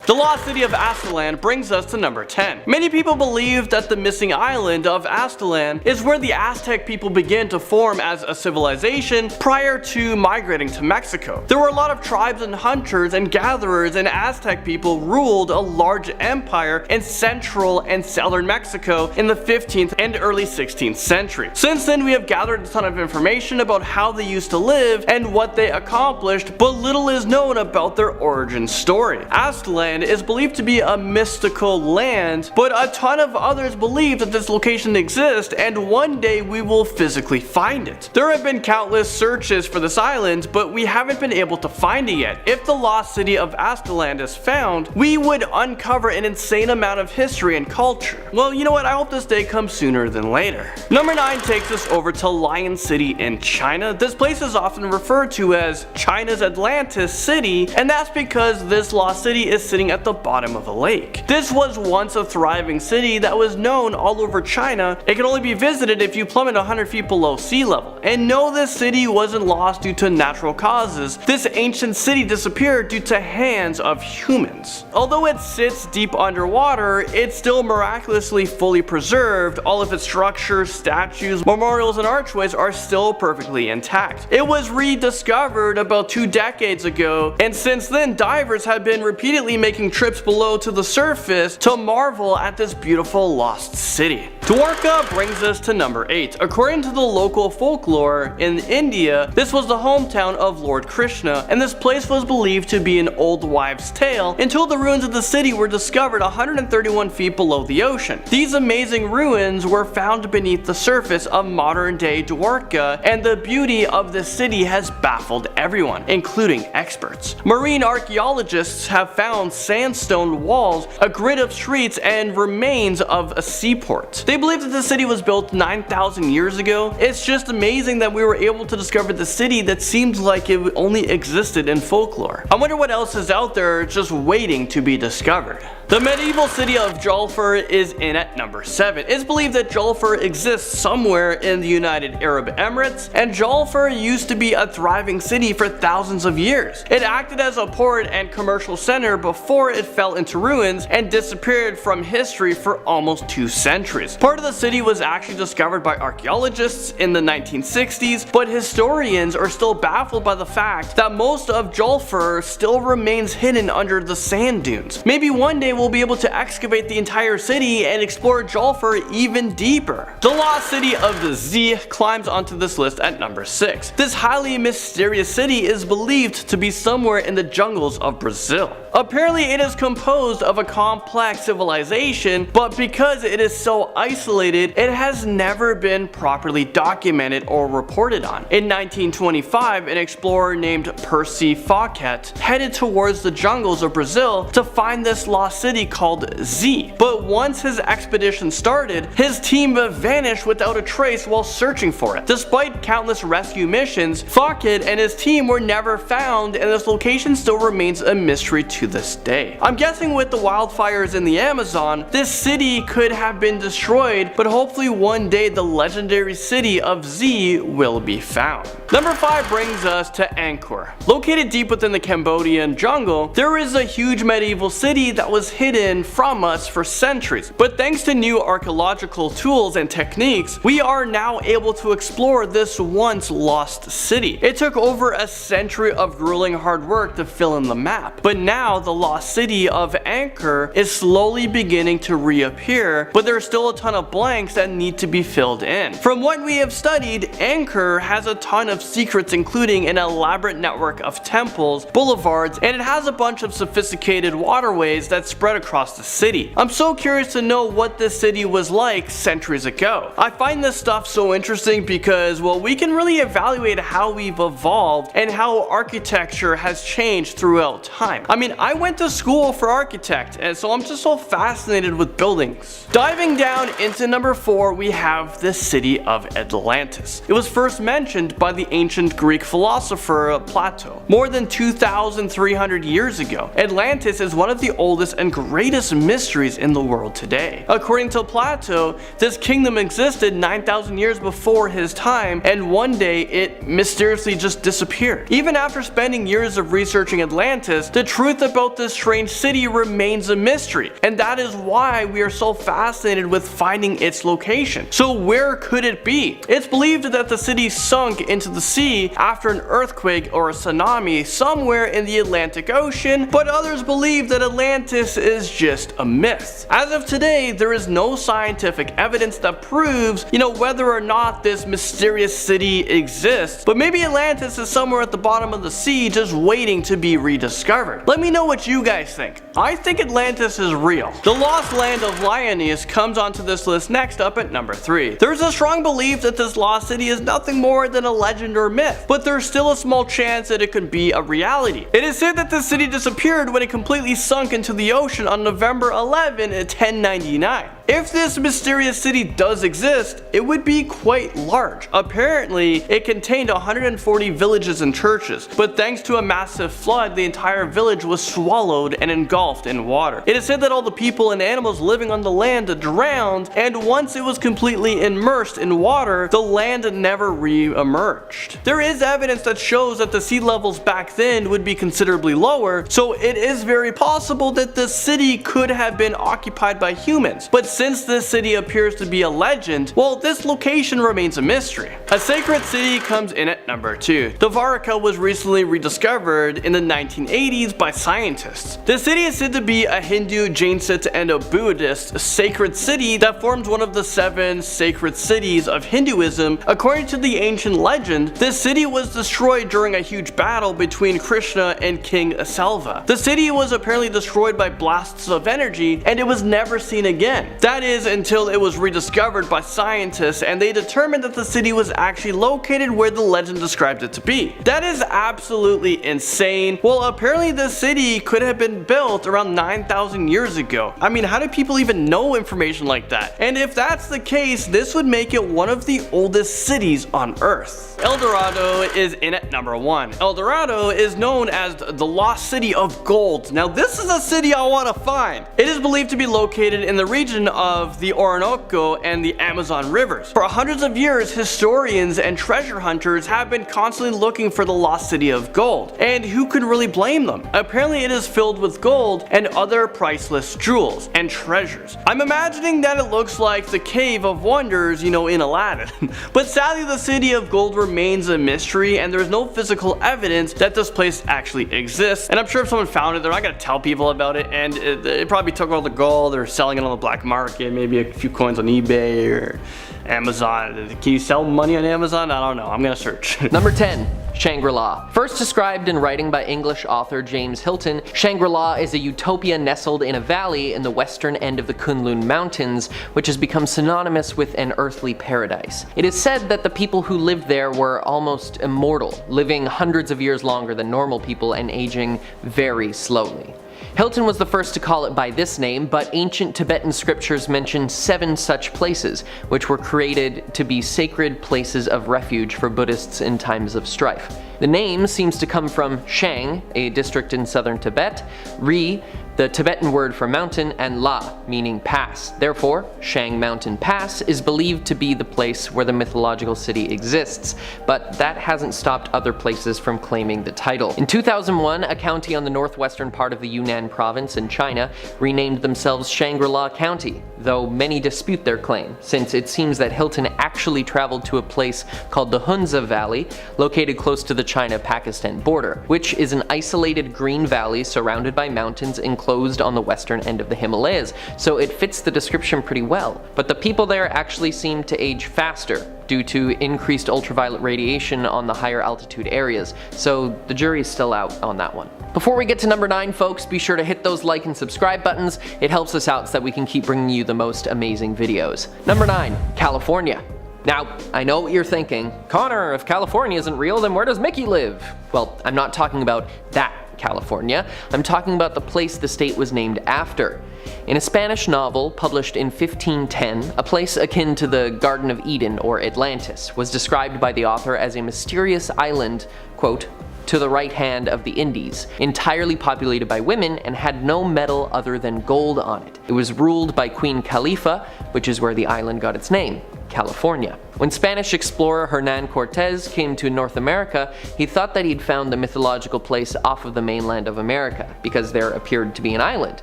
The lost city of Aztlan brings us to number 10. Many people believe that the missing island of Aztlan is where the Aztec people began to form as a civilization prior to migrating to Mexico. There were a lot of tribes and hunters and gatherers, and Aztec people ruled a large empire in central and southern Mexico in the 15th and early 16th century. Since then, we have gathered a ton of information about how they used to live and what they accomplished, but little is known about their origin story. Aztlan is believed to be a mystical land, but a ton of others believe that this location exists and one day we will physically find it. There have been countless searches for this island, but we haven't been able to find it yet. If the lost city of Aztlan is found, we would uncover an insane amount of history and culture. Well, you know what, I hope this day comes sooner than later. Number 9 takes us over to Lion City in China. This place is often referred to as China's Atlantis City, and that's because this lost city is sitting at the bottom of a lake. This was once a thriving city that was known all over China. It can only be visited if you plummet 100 feet below sea level. And no, this city wasn't lost due to natural causes. This ancient city disappeared due to hands of humans. Although it sits deep underwater, it's still miraculously fully preserved. All of its structures, statues, memorials, and archways are still perfectly intact. It was rediscovered about 2 decades ago, and since then divers have been repeatedly making trips below to the surface to marvel at this beautiful lost city. Dwarka brings us to number 8. According to the local folklore in India, this was the hometown of Lord Krishna, and this place was believed to be an old wives' tale until the ruins of the city were discovered 131 feet below the ocean. These amazing ruins were found beneath the surface of modern day Dwarka, and the beauty of the city has baffled everyone, including experts. Marine archaeologists have found sandstone walls, a grid of streets, and remains of a seaport. They believe that the city was built 9,000 years ago. It's just amazing that we were able to discover the city that seems like it only existed in folklore. I wonder what else is out there just waiting to be discovered. The medieval city of Jolfur is in at number 7. It's believed that Jolfur exists somewhere in the United Arab Emirates, and Jolfur used to be a thriving city for thousands of years. It acted as a port and commercial center before it fell into ruins and disappeared from history for almost 2 centuries. Part of the city was actually discovered by archaeologists in the 1960s, but historians are still baffled by the fact that most of Jolfur still remains hidden under the sand dunes. Maybe one day we'll be able to excavate the entire city and explore Jolfur even deeper. The lost city of the Z climbs onto this list at number 6. This highly mysterious city is believed to be somewhere in the jungles of Brazil. Apparently it is composed of a complex civilization, but because it is so isolated, it has never been properly documented or reported on. In 1925, an explorer named Percy Fawcett headed towards the jungles of Brazil to find this lost city called Z. But once his expedition started, his team vanished without a trace while searching for it. Despite countless rescue missions, Fawcett and his team were never found, and this location still remains a mystery to this day. I'm guessing with the wildfires in the Amazon, this city could have been destroyed, but hopefully one day the legendary city of Z will be found. Number 5 brings us to Angkor. Located deep within the Cambodian jungle, there is a huge medieval city that was hidden from us for centuries, but thanks to new archaeological tools and techniques, we are now able to explore this once lost city. It took over a century of grueling hard work to fill in the map, but now the lost city of Angkor is slowly beginning to reappear, but there are still a ton of blanks that need to be filled in. From what we have studied, Angkor has a ton of secrets, including an elaborate network of temples, boulevards, and it has a bunch of sophisticated waterways that spread across the city. I'm so curious to know what this city was like centuries ago. I find this stuff so interesting because, well, we can really evaluate how we've evolved and how architecture has changed throughout time. I mean, I went to school for architect, and so I'm just so fascinated with buildings. Diving down into number 4, we have the city of Atlantis. It was first mentioned by the ancient Greek philosopher Plato more than 2,300 years ago. Atlantis is one of the oldest and greatest mysteries in the world today. According to Plato, this kingdom existed 9,000 years before his time, and one day it mysteriously just disappeared. Even after spending years of researching Atlantis, the truth about this strange city remains a mystery, and that is why we are so fascinated with finding its location. So where could it be? It's believed that the city sunk into the sea after an earthquake or a tsunami somewhere in the Atlantic Ocean, but others believe that Atlantis is just a myth. As of today, there is no scientific evidence that proves, whether or not this mysterious city exists, but maybe Atlantis is somewhere at the bottom of the sea just waiting to be rediscovered. Let me know what you guys think. I think Atlantis is real. The lost land of Lyonese comes onto this list next up at number 3. There's a strong belief that this lost city is nothing more than a legend or myth, but there's still a small chance that it could be a reality. It is said that this city disappeared when it completely sunk into the ocean on November 11, 1099. If this mysterious city does exist, it would be quite large. Apparently, it contained 140 villages and churches, but thanks to a massive flood, the entire village was swallowed and engulfed in water. It is said that all the people and animals living on the land drowned, and once it was completely immersed in water, the land never re-emerged. There is evidence that shows that the sea levels back then would be considerably lower, so it is very possible that the city could have been occupied by humans. But since this city appears to be a legend, well, this location remains a mystery. A sacred city comes in at number 2. Dvaraka was recently rediscovered in the 1980s by scientists. The city is said to be a Hindu, Jainist, and a Buddhist sacred city that forms one of the 7 sacred cities of Hinduism. According to the ancient legend, this city was destroyed during a huge battle between Krishna and King Salva. The city was apparently destroyed by blasts of energy, and it was never seen again. That is until it was rediscovered by scientists, and they determined that the city was actually located where the legend described it to be. That is absolutely insane. Well, apparently this city could have been built around 9,000 years ago. I mean, how do people even know information like that? And if that's the case, this would make it one of the oldest cities on Earth. El Dorado is in at number 1. El Dorado is known as the lost city of gold. Now this is a city I want to find. It is believed to be located in the region of the Orinoco and the Amazon rivers. For hundreds of years, historians and treasure hunters have been constantly looking for the lost city of gold. And who could really blame them? Apparently it is filled with gold and other priceless jewels and treasures. I'm imagining that it looks like the Cave of Wonders, in Aladdin. But sadly the city of gold remains a mystery, and there's no physical evidence that this place actually exists. And I'm sure if someone found it, they're not going to tell people about it, and it probably took all the gold or selling it on the black market, maybe a few coins on eBay or Amazon. Can you sell money on Amazon? I don't know. I'm gonna search. Number 10. Shangri-La. First described in writing by English author James Hilton, Shangri-La is a utopia nestled in a valley in the western end of the Kunlun Mountains, which has become synonymous with an earthly paradise. It is said that the people who lived there were almost immortal, living hundreds of years longer than normal people and aging very slowly. Hilton was the first to call it by this name, but ancient Tibetan scriptures mention 7 such places, which were created to be sacred places of refuge for Buddhists in times of strife. The name seems to come from Shang, a district in southern Tibet, Ri, the Tibetan word for mountain, and La, meaning pass. Therefore, Shang Mountain Pass is believed to be the place where the mythological city exists, but that hasn't stopped other places from claiming the title. In 2001, a county on the northwestern part of the Yunnan province in China renamed themselves Shangri-La County, though many dispute their claim, since it seems that Hilton actually traveled to a place called the Hunza Valley, located close to the China-Pakistan border, which is an isolated green valley surrounded by mountains enclosed on the western end of the Himalayas, so it fits the description pretty well. But the people there actually seem to age faster due to increased ultraviolet radiation on the higher altitude areas, so the jury's still out on that one. Before we get to number 9, folks, be sure to hit those like and subscribe buttons. It helps us out so that we can keep bringing you the most amazing videos. Number 9, California. Now, I know what you're thinking. Connor, if California isn't real, then where does Mickey live? Well, I'm not talking about that California. I'm talking about the place the state was named after. In a Spanish novel published in 1510, a place akin to the Garden of Eden or Atlantis was described by the author as a mysterious island, quote, to the right hand of the Indies, entirely populated by women and had no metal other than gold on it. It was ruled by Queen Khalifa, which is where the island got its name. California. When Spanish explorer Hernan Cortez came to North America, he thought that he'd found the mythological place off of the mainland of America, because there appeared to be an island,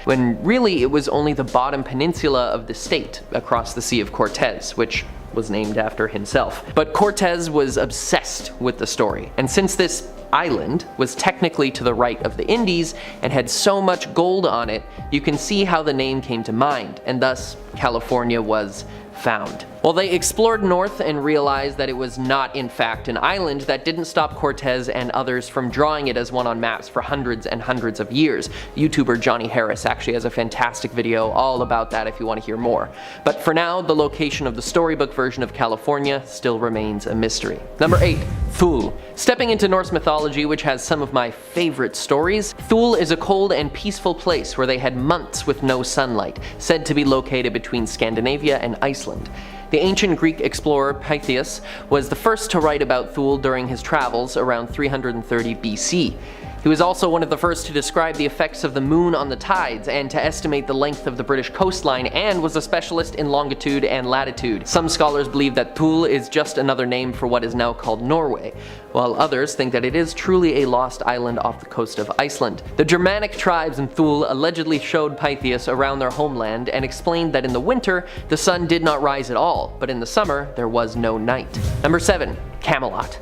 when really it was only the bottom peninsula of the state, across the Sea of Cortez, which was named after himself. But Cortez was obsessed with the story, and since this island was technically to the right of the Indies and had so much gold on it, you can see how the name came to mind, and thus California was found. Well, they explored north and realized that it was not in fact an island. That didn't stop Cortez and others from drawing it as one on maps for hundreds and hundreds of years. YouTuber Johnny Harris actually has a fantastic video all about that if you want to hear more. But for now, the location of the storybook version of California still remains a mystery. Number 8. Thule. Stepping into Norse mythology, which has some of my favorite stories, Thule is a cold and peaceful place where they had months with no sunlight, said to be located between Scandinavia and Iceland. The ancient Greek explorer Pytheas was the first to write about Thule during his travels around 330 BC. He was also one of the first to describe the effects of the moon on the tides and to estimate the length of the British coastline, and was a specialist in longitude and latitude. Some scholars believe that Thule is just another name for what is now called Norway, while others think that it is truly a lost island off the coast of Iceland. The Germanic tribes in Thule allegedly showed Pytheas around their homeland and explained that in the winter the sun did not rise at all, but in the summer there was no night. Number 7. Camelot.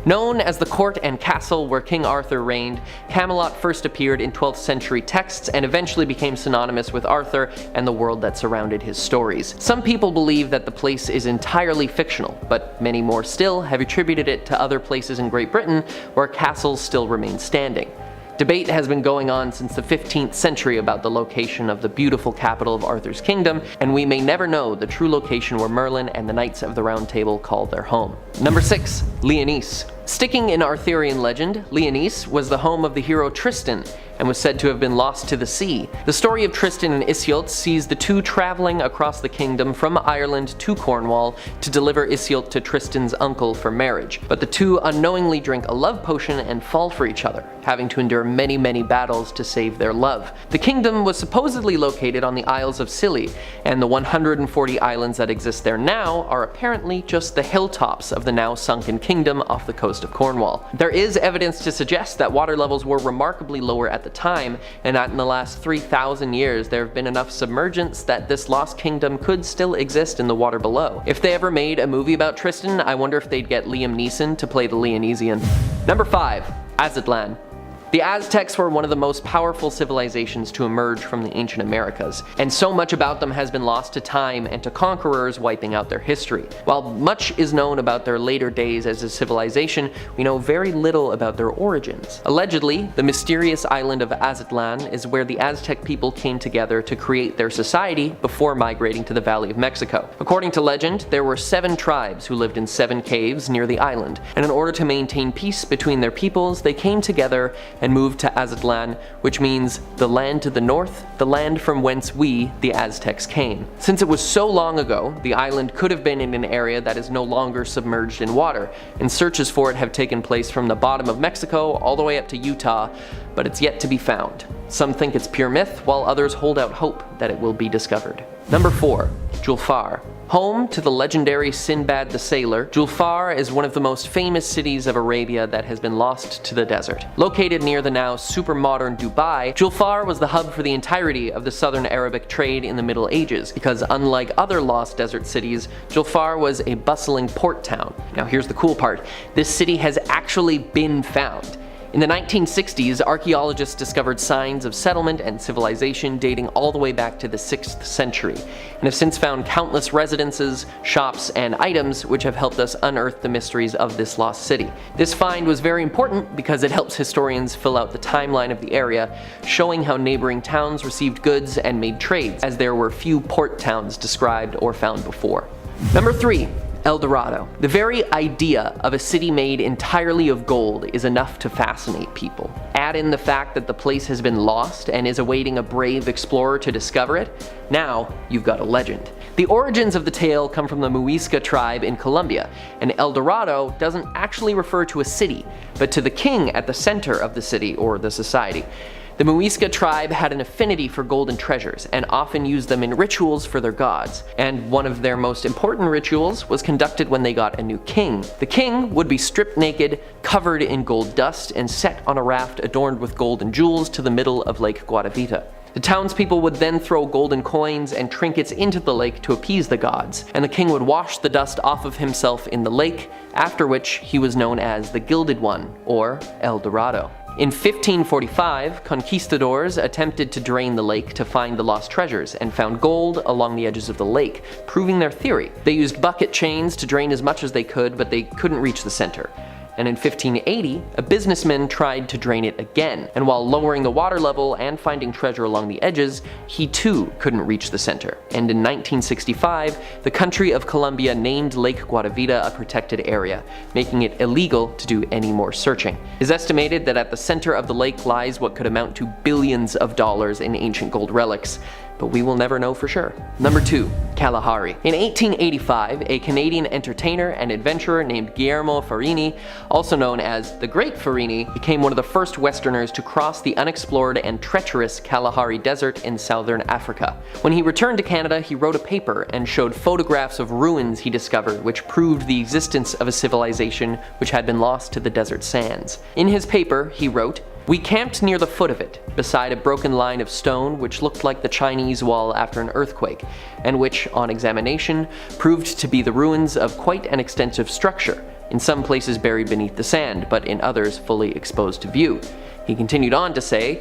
Known as the court and castle where King Arthur reigned, Camelot first appeared in 12th century texts and eventually became synonymous with Arthur and the world that surrounded his stories. Some people believe that the place is entirely fictional, but many more still have attributed it to other places in Great Britain where castles still remain standing. Debate has been going on since the 15th century about the location of the beautiful capital of Arthur's kingdom, and we may never know the true location where Merlin and the Knights of the Round Table called their home. Number 6. Lyonesse. Sticking in Arthurian legend, Lyonesse was the home of the hero Tristan and was said to have been lost to the sea. The story of Tristan and Iseult sees the two traveling across the kingdom from Ireland to Cornwall to deliver Iseult to Tristan's uncle for marriage, but the two unknowingly drink a love potion and fall for each other, having to endure many battles to save their love. The kingdom was supposedly located on the Isles of Scilly, and the 140 islands that exist there now are apparently just the hilltops of the now sunken kingdom off the coast of Cornwall. There is evidence to suggest that water levels were remarkably lower at the time, and that in the last 3,000 years there have been enough submergence that this lost kingdom could still exist in the water below. If they ever made a movie about Tristan, I wonder if they'd get Liam Neeson to play the Lyonessian. Number 5. Aztlan. The Aztecs were one of the most powerful civilizations to emerge from the ancient Americas, and so much about them has been lost to time and to conquerors wiping out their history. While much is known about their later days as a civilization, we know very little about their origins. Allegedly, the mysterious island of Aztlan is where the Aztec people came together to create their society before migrating to the Valley of Mexico. According to legend, there were 7 tribes who lived in 7 caves near the island, and in order to maintain peace between their peoples, they came together and moved to Aztlan, which means the land to the north, the land from whence we, the Aztecs, came. Since it was so long ago, the island could have been in an area that is no longer submerged in water, and searches for it have taken place from the bottom of Mexico all the way up to Utah, but it's yet to be found. Some think it's pure myth, while others hold out hope that it will be discovered. Number 4. Julfar. Home to the legendary Sinbad the Sailor, Julfar is one of the most famous cities of Arabia that has been lost to the desert. Located near the now super modern Dubai, Julfar was the hub for the entirety of the southern Arabic trade in the Middle Ages, because unlike other lost desert cities, Julfar was a bustling port town. Now here's the cool part, this city has actually been found. In the 1960s, archaeologists discovered signs of settlement and civilization dating all the way back to the 6th century, and have since found countless residences, shops, and items which have helped us unearth the mysteries of this lost city. This find was very important because it helps historians fill out the timeline of the area, showing how neighboring towns received goods and made trades, as there were few port towns described or found before. Number 3. El Dorado. The very idea of a city made entirely of gold is enough to fascinate people. Add in the fact that the place has been lost and is awaiting a brave explorer to discover it, now you've got a legend. The origins of the tale come from the Muisca tribe in Colombia, and El Dorado doesn't actually refer to a city, but to the king at the center of the city or the society. The Muisca tribe had an affinity for golden treasures and often used them in rituals for their gods, and one of their most important rituals was conducted when they got a new king. The king would be stripped naked, covered in gold dust, and set on a raft adorned with gold and jewels to the middle of Lake Guatavita. The townspeople would then throw golden coins and trinkets into the lake to appease the gods, and the king would wash the dust off of himself in the lake, after which he was known as the Gilded One, or El Dorado. In 1545, conquistadors attempted to drain the lake to find the lost treasures and found gold along the edges of the lake, proving their theory. They used bucket chains to drain as much as they could, but they couldn't reach the center. And in 1580, a businessman tried to drain it again, and while lowering the water level and finding treasure along the edges, he too couldn't reach the center. And in 1965, the country of Colombia named Lake Guatavita a protected area, making it illegal to do any more searching. It is estimated that at the center of the lake lies what could amount to billions of dollars in ancient gold relics, but we will never know for sure. Number 2. Kalahari. In 1885, a Canadian entertainer and adventurer named Guillermo Farini, also known as the Great Farini, became one of the first Westerners to cross the unexplored and treacherous Kalahari Desert in southern Africa. When he returned to Canada, he wrote a paper and showed photographs of ruins he discovered which proved the existence of a civilization which had been lost to the desert sands. In his paper, he wrote, "We camped near the foot of it, beside a broken line of stone which looked like the Chinese wall after an earthquake, and which, on examination, proved to be the ruins of quite an extensive structure, in some places buried beneath the sand, but in others fully exposed to view." He continued on to say,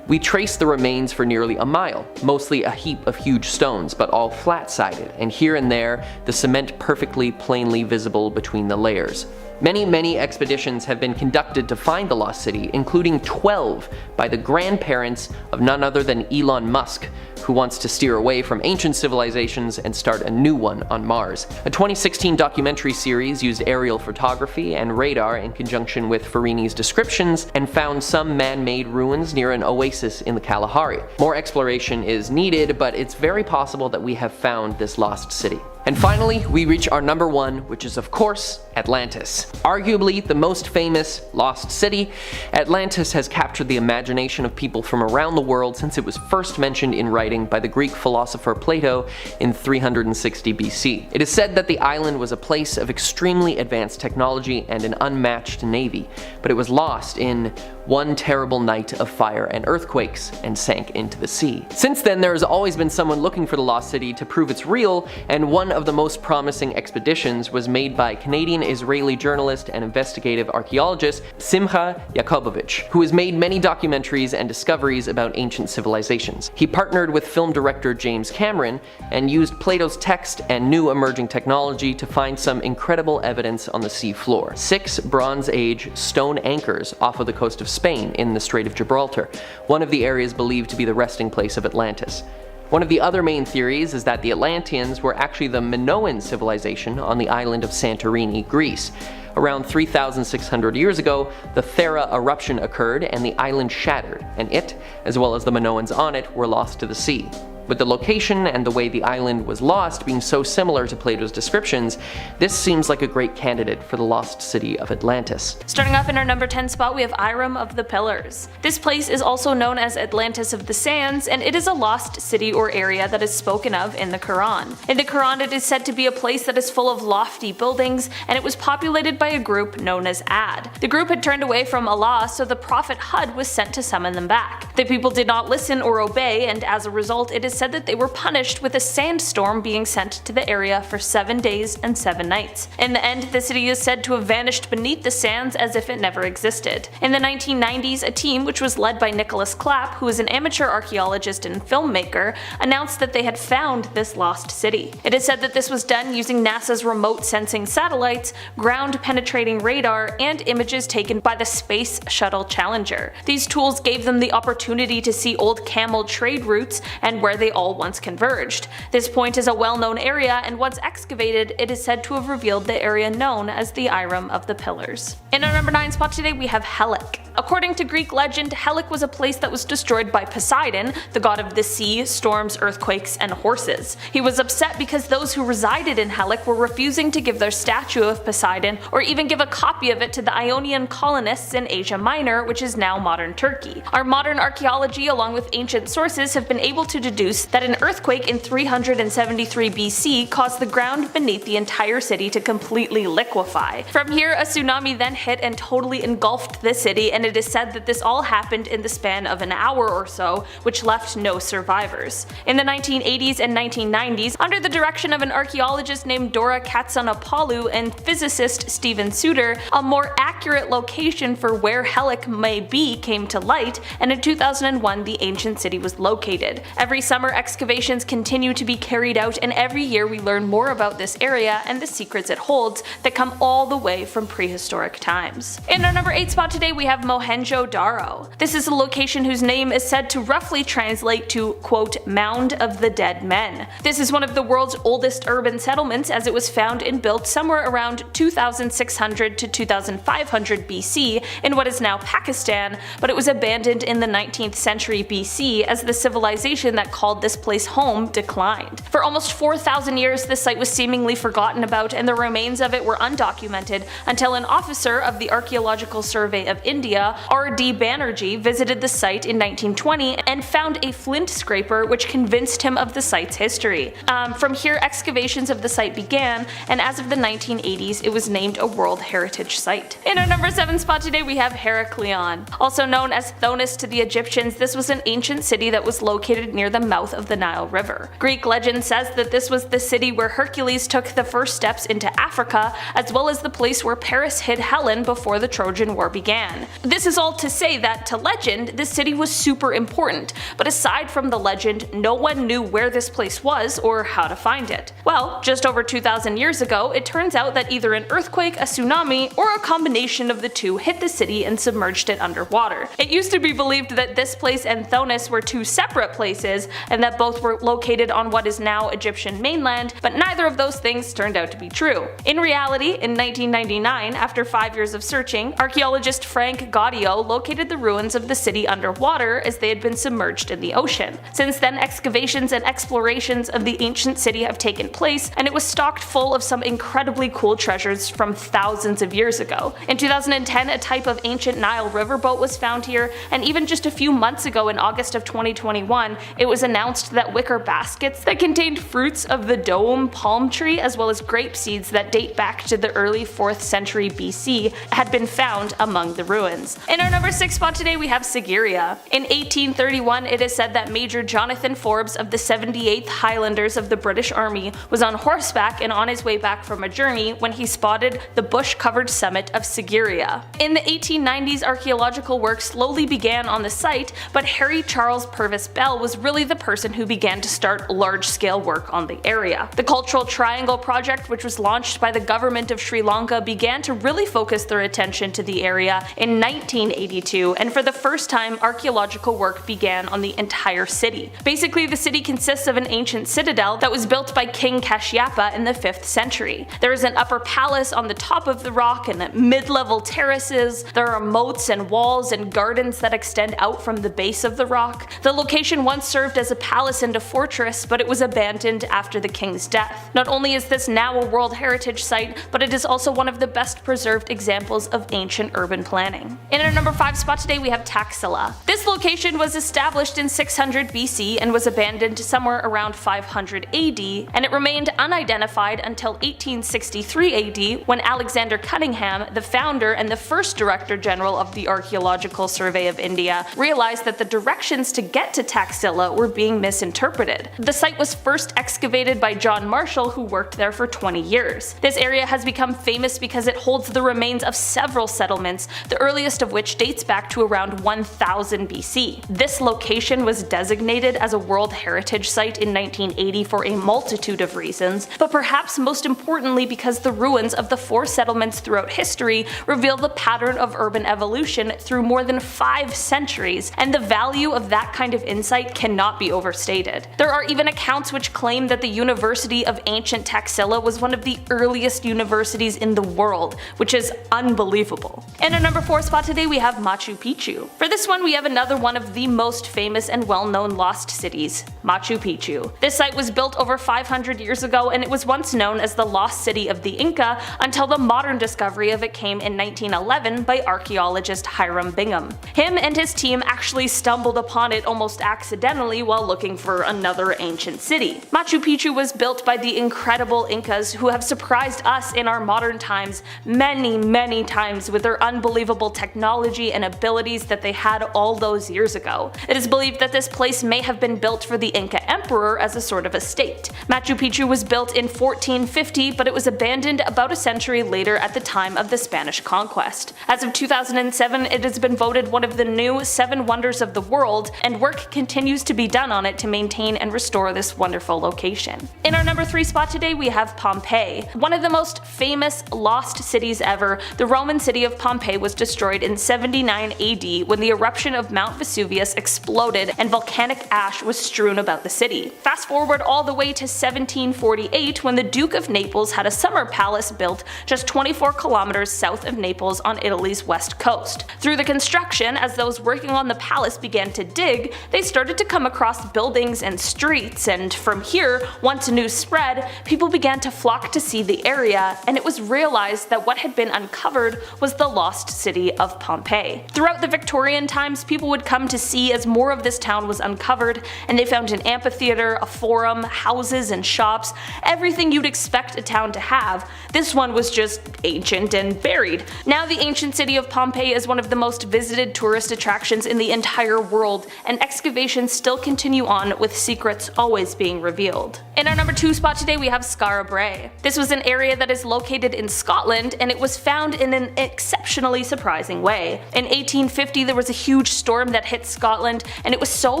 "We traced the remains for nearly a mile, mostly a heap of huge stones, but all flat-sided, and here and there the cement perfectly plainly visible between the layers. Many expeditions have been conducted to find the lost city, including 12 by the grandparents of none other than Elon Musk, who wants to steer away from ancient civilizations and start a new one on Mars." A 2016 documentary series used aerial photography and radar in conjunction with Farini's descriptions and found some man-made ruins near an oasis in the Kalahari. More exploration is needed, but it's very possible that we have found this lost city. And finally, we reach our number 1, which is of course Atlantis. Arguably the most famous lost city, Atlantis has captured the imagination of people from around the world since it was first mentioned in writing by the Greek philosopher Plato in 360 BC. It is said that the island was a place of extremely advanced technology and an unmatched navy, but it was lost in one terrible night of fire and earthquakes and sank into the sea. Since then, there has always been someone looking for the lost city to prove it's real, and one of the most promising expeditions was made by Canadian-Israeli journalist and investigative archaeologist Simcha Yakubovich, who has made many documentaries and discoveries about ancient civilizations. He partnered with film director James Cameron and used Plato's text and new emerging technology to find some incredible evidence on the sea floor. 6 Bronze Age stone anchors off of the coast of Spain in the Strait of Gibraltar, one of the areas believed to be the resting place of Atlantis. One of the other main theories is that the Atlanteans were actually the Minoan civilization on the island of Santorini, Greece. Around 3,600 years ago, the Thera eruption occurred and the island shattered, and it, as well as the Minoans on it, were lost to the sea. With the location and the way the island was lost being so similar to Plato's descriptions, this seems like a great candidate for the lost city of Atlantis. Starting off in our number 10 spot, we have Iram of the Pillars. This place is also known as Atlantis of the Sands, and it is a lost city or area that is spoken of in the Quran. In the Quran, it is said to be a place that is full of lofty buildings, and it was populated by a group known as Ad. The group had turned away from Allah, so the prophet Hud was sent to summon them back. The people did not listen or obey, and as a result, it is said that they were punished with a sandstorm being sent to the area for 7 days and 7 nights. In the end, the city is said to have vanished beneath the sands as if it never existed. In the 1990s, a team which was led by Nicholas Clapp, who is an amateur archaeologist and filmmaker, announced that they had found this lost city. It is said that this was done using NASA's remote sensing satellites, ground-penetrating radar, and images taken by the Space Shuttle Challenger. These tools gave them the opportunity to see old camel trade routes and where they they all once converged. This point is a well-known area, and once excavated, it is said to have revealed the area known as the Irem of the Pillars. In our number 9 spot today we have Helic. According to Greek legend, Helic was a place that was destroyed by Poseidon, the god of the sea, storms, earthquakes, and horses. He was upset because those who resided in Helic were refusing to give their statue of Poseidon or even give a copy of it to the Ionian colonists in Asia Minor, which is now modern Turkey. Our modern archaeology, along with ancient sources, have been able to deduce that an earthquake in 373 BC caused the ground beneath the entire city to completely liquefy. From here, a tsunami then hit and totally engulfed the city, and it is said that this all happened in the span of an hour or so, which left no survivors. In the 1980s and 1990s, under the direction of an archaeologist named Dora Katsonopoulou and physicist Stephen Suter, a more accurate location for where Helic may be came to light, and in 2001 the ancient city was located. Every summer excavations continue to be carried out, and every year we learn more about this area and the secrets it holds that come all the way from prehistoric times. In our number 8 spot today we have Mohenjo-Daro. This is a location whose name is said to roughly translate to, quote, Mound of the Dead Men. This is one of the world's oldest urban settlements, as it was found and built somewhere around 2600 to 2500 BC in what is now Pakistan, but it was abandoned in the 19th century BC as the civilization that called this place home declined. For almost 4,000 years this site was seemingly forgotten about, and the remains of it were undocumented until an officer of the Archaeological Survey of India, R.D. Banerjee, visited the site in 1920 and found a flint scraper which convinced him of the site's history. From here excavations of the site began, and as of the 1980s it was named a World Heritage Site. In our number 7 spot today we have Heraklion. Also known as Thonis to the Egyptians, this was an ancient city that was located near the mouth of the Nile River. Greek legend says that this was the city where Hercules took the first steps into Africa, as well as the place where Paris hid Helen before the Trojan War began. This is all to say that, to legend, this city was super important, but aside from the legend, no one knew where this place was or how to find it. Well, just over 2,000 years ago, it turns out that either an earthquake, a tsunami, or a combination of the two hit the city and submerged it underwater. It used to be believed that this place and Thonis were two separate places, and that both were located on what is now Egyptian mainland, but neither of those things turned out to be true. In reality, in 1999, after 5 years of searching, archaeologist Frank Gaudio located the ruins of the city underwater as they had been submerged in the ocean. Since then, excavations and explorations of the ancient city have taken place, and it was stocked full of some incredibly cool treasures from thousands of years ago. In 2010, a type of ancient Nile riverboat was found here, and even just a few months ago in August of 2021, it was announced that wicker baskets that contained fruits of the dome palm tree as well as grape seeds that date back to the early 4th century BC had been found among the ruins. In our number 6 spot today we have Sigiriya. In 1831 it is said that Major Jonathan Forbes of the 78th Highlanders of the British Army was on horseback and on his way back from a journey when he spotted the bush-covered summit of Sigiriya. In the 1890s, archaeological work slowly began on the site, but Harry Charles Purvis Bell was really the person who began to start large-scale work on the area. The Cultural Triangle Project, which was launched by the government of Sri Lanka, began to really focus their attention to the area in 1982, and for the first time archaeological work began on the entire city. Basically, the city consists of an ancient citadel that was built by King Kashyapa in the 5th century. There is an upper palace on the top of the rock and mid-level terraces. There are moats and walls and gardens that extend out from the base of the rock. The location once served as a palace and a fortress, but it was abandoned after the king's death. Not only is this now a World Heritage Site, but it is also one of the best preserved examples of ancient urban planning. In our number 5 spot today we have Taxila. This location was established in 600 BC and was abandoned somewhere around 500 AD, and it remained unidentified until 1863 AD when Alexander Cunningham, the founder and the first Director General of the Archaeological Survey of India, realized that the directions to get to Taxila were being misinterpreted. The site was first excavated by John Marshall, who worked there for 20 years. This area has become famous because it holds the remains of several settlements, the earliest of which dates back to around 1000 BC. This location was designated as a World Heritage Site in 1980 for a multitude of reasons, but perhaps most importantly because the ruins of the 4 settlements throughout history reveal the pattern of urban evolution through more than 5 centuries, and the value of that kind of insight cannot be overstated. There are even accounts which claim that the University of Ancient Taxila was one of the earliest universities in the world, which is unbelievable. In our number 4 spot today we have Machu Picchu. For this one we have another one of the most famous and well-known lost cities, Machu Picchu. This site was built over 500 years ago and it was once known as the lost city of the Inca until the modern discovery of it came in 1911 by archaeologist Hiram Bingham. Him and his team actually stumbled upon it almost accidentally while looking for another ancient city. Machu Picchu was built by the incredible Incas who have surprised us in our modern times many times with their unbelievable technology and abilities that they had all those years ago. It is believed that this place may have been built for the Inca emperor as a sort of estate. Machu Picchu was built in 1450, but it was abandoned about a century later at the time of the Spanish conquest. As of 2007, it has been voted one of the new 7 wonders of the world, and work continues to be done on it to maintain and restore this wonderful location. In our number 3 spot today we have Pompeii. One of the most famous lost cities ever, the Roman city of Pompeii was destroyed in 79 AD when the eruption of Mount Vesuvius exploded and volcanic ash was strewn about the city. Fast forward all the way to 1748 when the Duke of Naples had a summer palace built just 24 kilometers south of Naples on Italy's west coast. Through the construction, as those working on the palace began to dig, they started to come across buildings and streets, and from here, once news spread, people began to flock to see the area, and it was realized that what had been uncovered was the lost city of Pompeii. Throughout the Victorian times, people would come to see as more of this town was uncovered, and they found an amphitheater, a forum, houses and shops, everything you'd expect a town to have. This one was just ancient and buried. Now the ancient city of Pompeii is one of the most visited tourist attractions in the entire world, and excavations still continue on with secrets always being revealed. In our number 2 spot today we have Skara Brae. This was an area that is located in Scotland, and it was found in an exceptionally surprising way. In 1850 there was a huge storm that hit Scotland, and it was so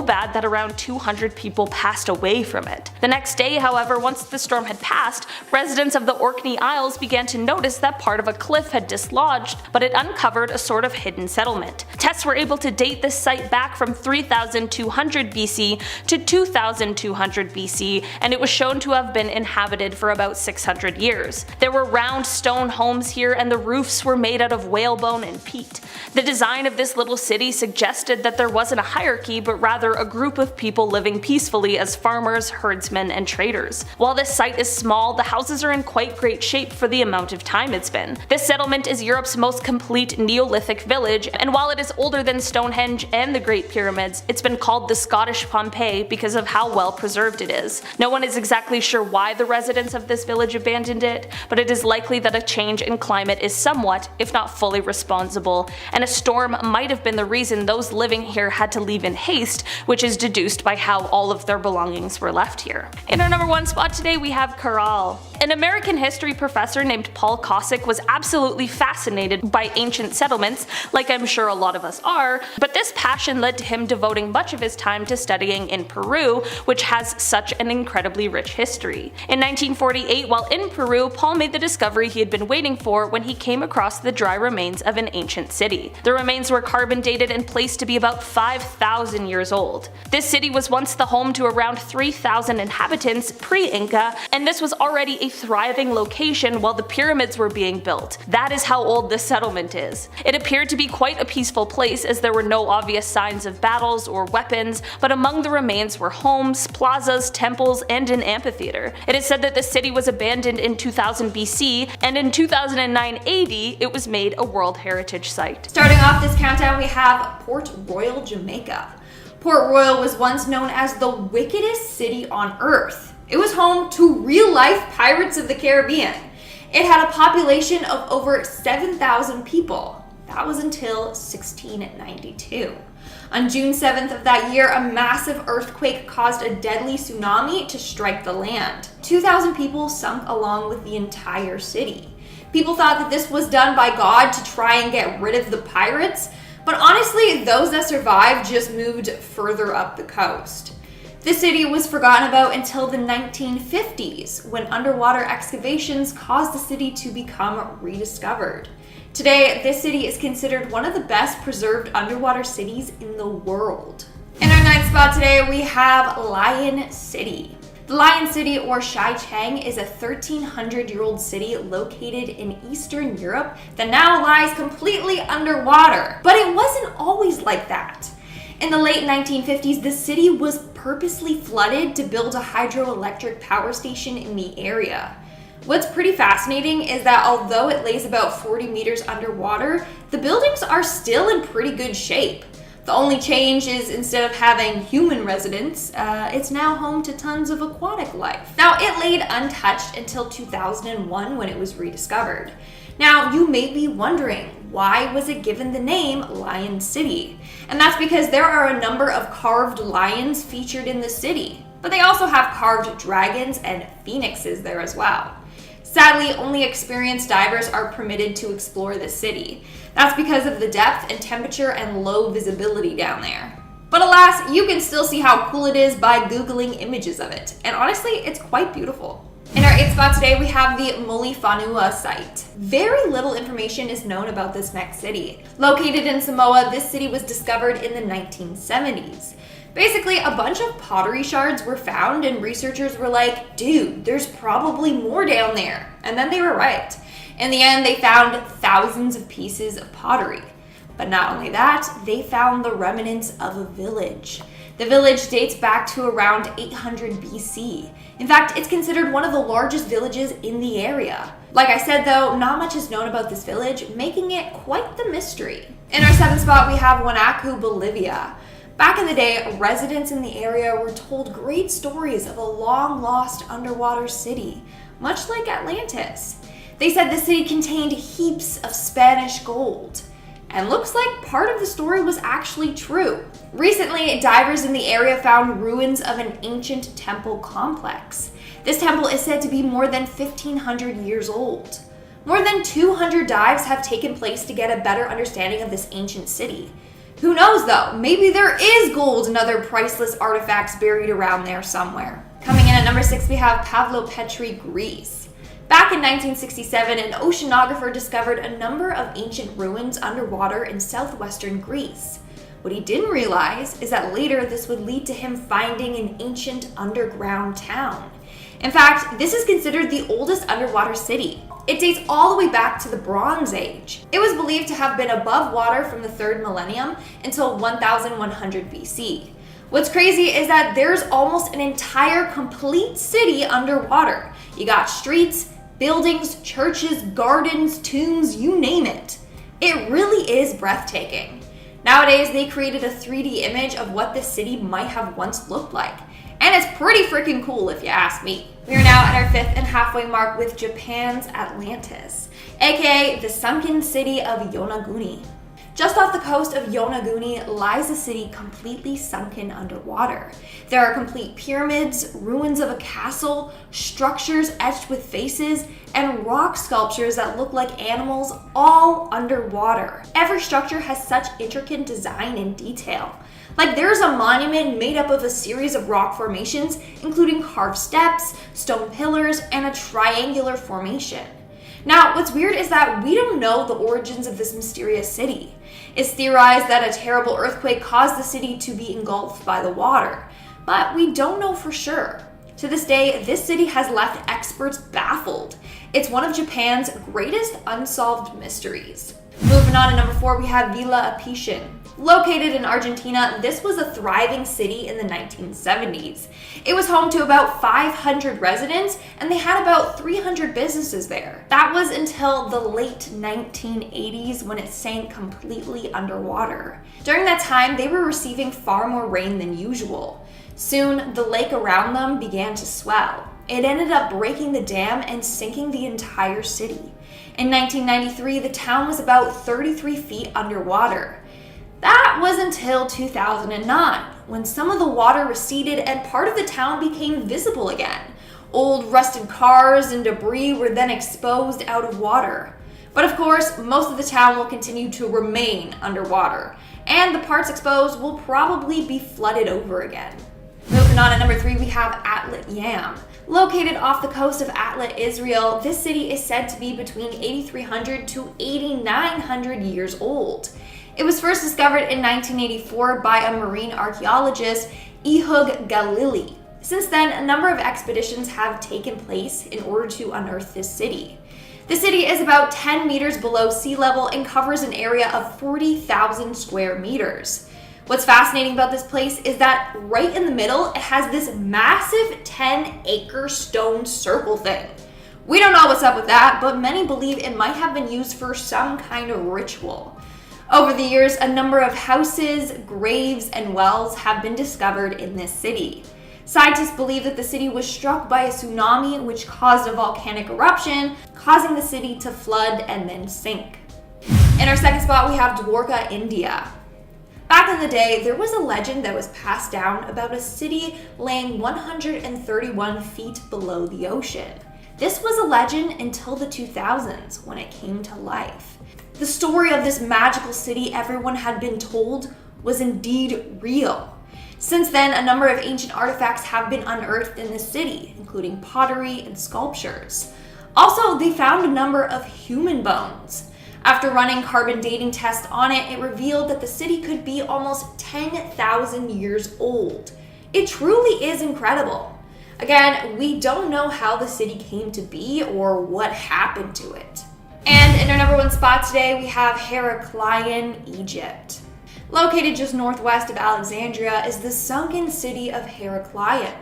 bad that around 200 people passed away from it. The next day, however, once the storm had passed, residents of the Orkney Isles began to notice that part of a cliff had dislodged, but it uncovered a sort of hidden settlement. Tests were able to date this site back from 3200 BC to 2200 BC, and it was shown to have been inhabited for about 600 years. There were round stone homes here, and the roofs were made out of whalebone and peat. The design of this little city suggested that there wasn't a hierarchy, but rather a group of people living peacefully as farmers, herdsmen, and traders. While this site is small, the houses are in quite great shape for the amount of time it's been. This settlement is Europe's most complete Neolithic village, and while it is older than Stonehenge and the Great Pyramids, it's been called the Scottish Pompeii because of how well preserved it is. No one is exactly sure why the residents of this village abandoned it, but it is likely that a change in climate is somewhat, if not fully responsible, and a storm might have been the reason those living here had to leave in haste, which is deduced by how all of their belongings were left here. In our number 1 spot today we have Caral. An American history professor named Paul Kosick was absolutely fascinated by ancient settlements, like I'm sure a lot of us are, but this passion led to him devoting much of his time to studying in Peru, which has such an incredibly rich history. In 1948, while in Peru, Paul made the discovery he had been waiting for when he came across the dry remains of an ancient city. The remains were carbon dated and placed to be about 5,000 years old. This city was once the home to around 3,000 inhabitants pre-Inca, and this was already a thriving location while the pyramids were being built. That is how old this settlement is. It appeared to be quite a peaceful place as there were no obvious signs of battles or weapons, but among the remains were homes, plazas, temples, and an amphitheater. It is said that the city was abandoned in 2000 BC, and in 2009 AD it was made a World Heritage Site. Starting off this countdown we have Port Royal, Jamaica. Port Royal was once known as the wickedest city on earth. It was home to real-life Pirates of the Caribbean. It had a population of over 7,000 people. That was until 1692. On June 7th of that year, a massive earthquake caused a deadly tsunami to strike the land. 2,000 people sunk along with the entire city. People thought that this was done by God to try and get rid of the pirates, but honestly, those that survived just moved further up the coast. The city was forgotten about until the 1950s, when underwater excavations caused the city to become rediscovered. Today, this city is considered one of the best preserved underwater cities in the world. In our ninth spot today, we have Lion City. The Lion City, or Shaicheng, is a 1,300-year-old city located in Eastern Europe that now lies completely underwater. But it wasn't always like that. In the late 1950s, the city was purposely flooded to build a hydroelectric power station in the area. What's pretty fascinating is that although it lays about 40 meters underwater, the buildings are still in pretty good shape. The only change is instead of having human residents, it's now home to tons of aquatic life. Now, it laid untouched until 2001 when it was rediscovered. Now, you may be wondering, why was it given the name Lion City? And that's because there are a number of carved lions featured in the city, but they also have carved dragons and phoenixes there as well. Sadly, only experienced divers are permitted to explore the city. That's because of the depth and temperature and low visibility down there. But alas, you can still see how cool it is by Googling images of it. And honestly, it's quite beautiful. In our 8th spot today, we have the Mulifanua site. Very little information is known about this next city. Located in Samoa, this city was discovered in the 1970s. Basically, a bunch of pottery shards were found and researchers were like, dude, there's probably more down there. And then they were right. In the end, they found thousands of pieces of pottery. But not only that, they found the remnants of a village. The village dates back to around 800 BC. In fact, it's considered one of the largest villages in the area. Like I said though, not much is known about this village, making it quite the mystery. In our 7th spot, we have Huanaco, Bolivia. Back in the day, residents in the area were told great stories of a long-lost underwater city, much like Atlantis. They said the city contained heaps of Spanish gold. And looks like part of the story was actually true. Recently, divers in the area found ruins of an ancient temple complex. This temple is said to be more than 1,500 years old. More than 200 dives have taken place to get a better understanding of this ancient city. Who knows though, maybe there is gold and other priceless artifacts buried around there somewhere. Coming in at number 6, we have Pavlopetri, Greece. Back in 1967, an oceanographer discovered a number of ancient ruins underwater in southwestern Greece. What he didn't realize is that later this would lead to him finding an ancient underground town. In fact, this is considered the oldest underwater city. It dates all the way back to the Bronze Age. It was believed to have been above water from the 3rd millennium until 1100 BC. What's crazy is that there's almost an entire complete city underwater. You got streets, buildings, churches, gardens, tombs, you name it. It really is breathtaking. Nowadays, they created a 3D image of what this city might have once looked like. And it's pretty freaking cool if you ask me. We are now at our 5th and halfway mark with Japan's Atlantis, aka the sunken city of Yonaguni. Just off the coast of Yonaguni lies a city completely sunken underwater. There are complete pyramids, ruins of a castle, structures etched with faces, and rock sculptures that look like animals, all underwater. Every structure has such intricate design and detail. Like there's a monument made up of a series of rock formations, including carved steps, stone pillars, and a triangular formation. Now, what's weird is that we don't know the origins of this mysterious city. It's theorized that a terrible earthquake caused the city to be engulfed by the water, but we don't know for sure. To this day, this city has left experts baffled. It's one of Japan's greatest unsolved mysteries. Moving on to number 4, we have Villa Apician. Located in Argentina, this was a thriving city in the 1970s. It was home to about 500 residents, and they had about 300 businesses there. That was until the late 1980s when it sank completely underwater. During that time, they were receiving far more rain than usual. Soon, the lake around them began to swell. It ended up breaking the dam and sinking the entire city. In 1993, the town was about 33 feet underwater. That was until 2009, when some of the water receded and part of the town became visible again. Old rusted cars and debris were then exposed out of water. But of course, most of the town will continue to remain underwater, and the parts exposed will probably be flooded over again. Moving on to number 3, we have Atlit Yam. Located off the coast of Atlit, Israel, this city is said to be between 8,300 to 8,900 years old. It was first discovered in 1984 by a marine archaeologist, Ehud Galili. Since then, a number of expeditions have taken place in order to unearth this city. The city is about 10 meters below sea level and covers an area of 40,000 square meters. What's fascinating about this place is that right in the middle, it has this massive 10-acre stone circle thing. We don't know what's up with that, but many believe it might have been used for some kind of ritual. Over the years, a number of houses, graves, and wells have been discovered in this city. Scientists believe that the city was struck by a tsunami which caused a volcanic eruption, causing the city to flood and then sink. In our second spot, we have Dwarka, India. Back in the day, there was a legend that was passed down about a city laying 131 feet below the ocean. This was a legend until the 2000s when it came to life. The story of this magical city everyone had been told was indeed real. Since then, a number of ancient artifacts have been unearthed in this city, including pottery and sculptures. Also, they found a number of human bones. After running carbon dating tests on it, it revealed that the city could be almost 10,000 years old. It truly is incredible. Again, we don't know how the city came to be or what happened to it. And in our number one spot today, we have Heraklion, Egypt. Located just northwest of Alexandria is the sunken city of Heraklion,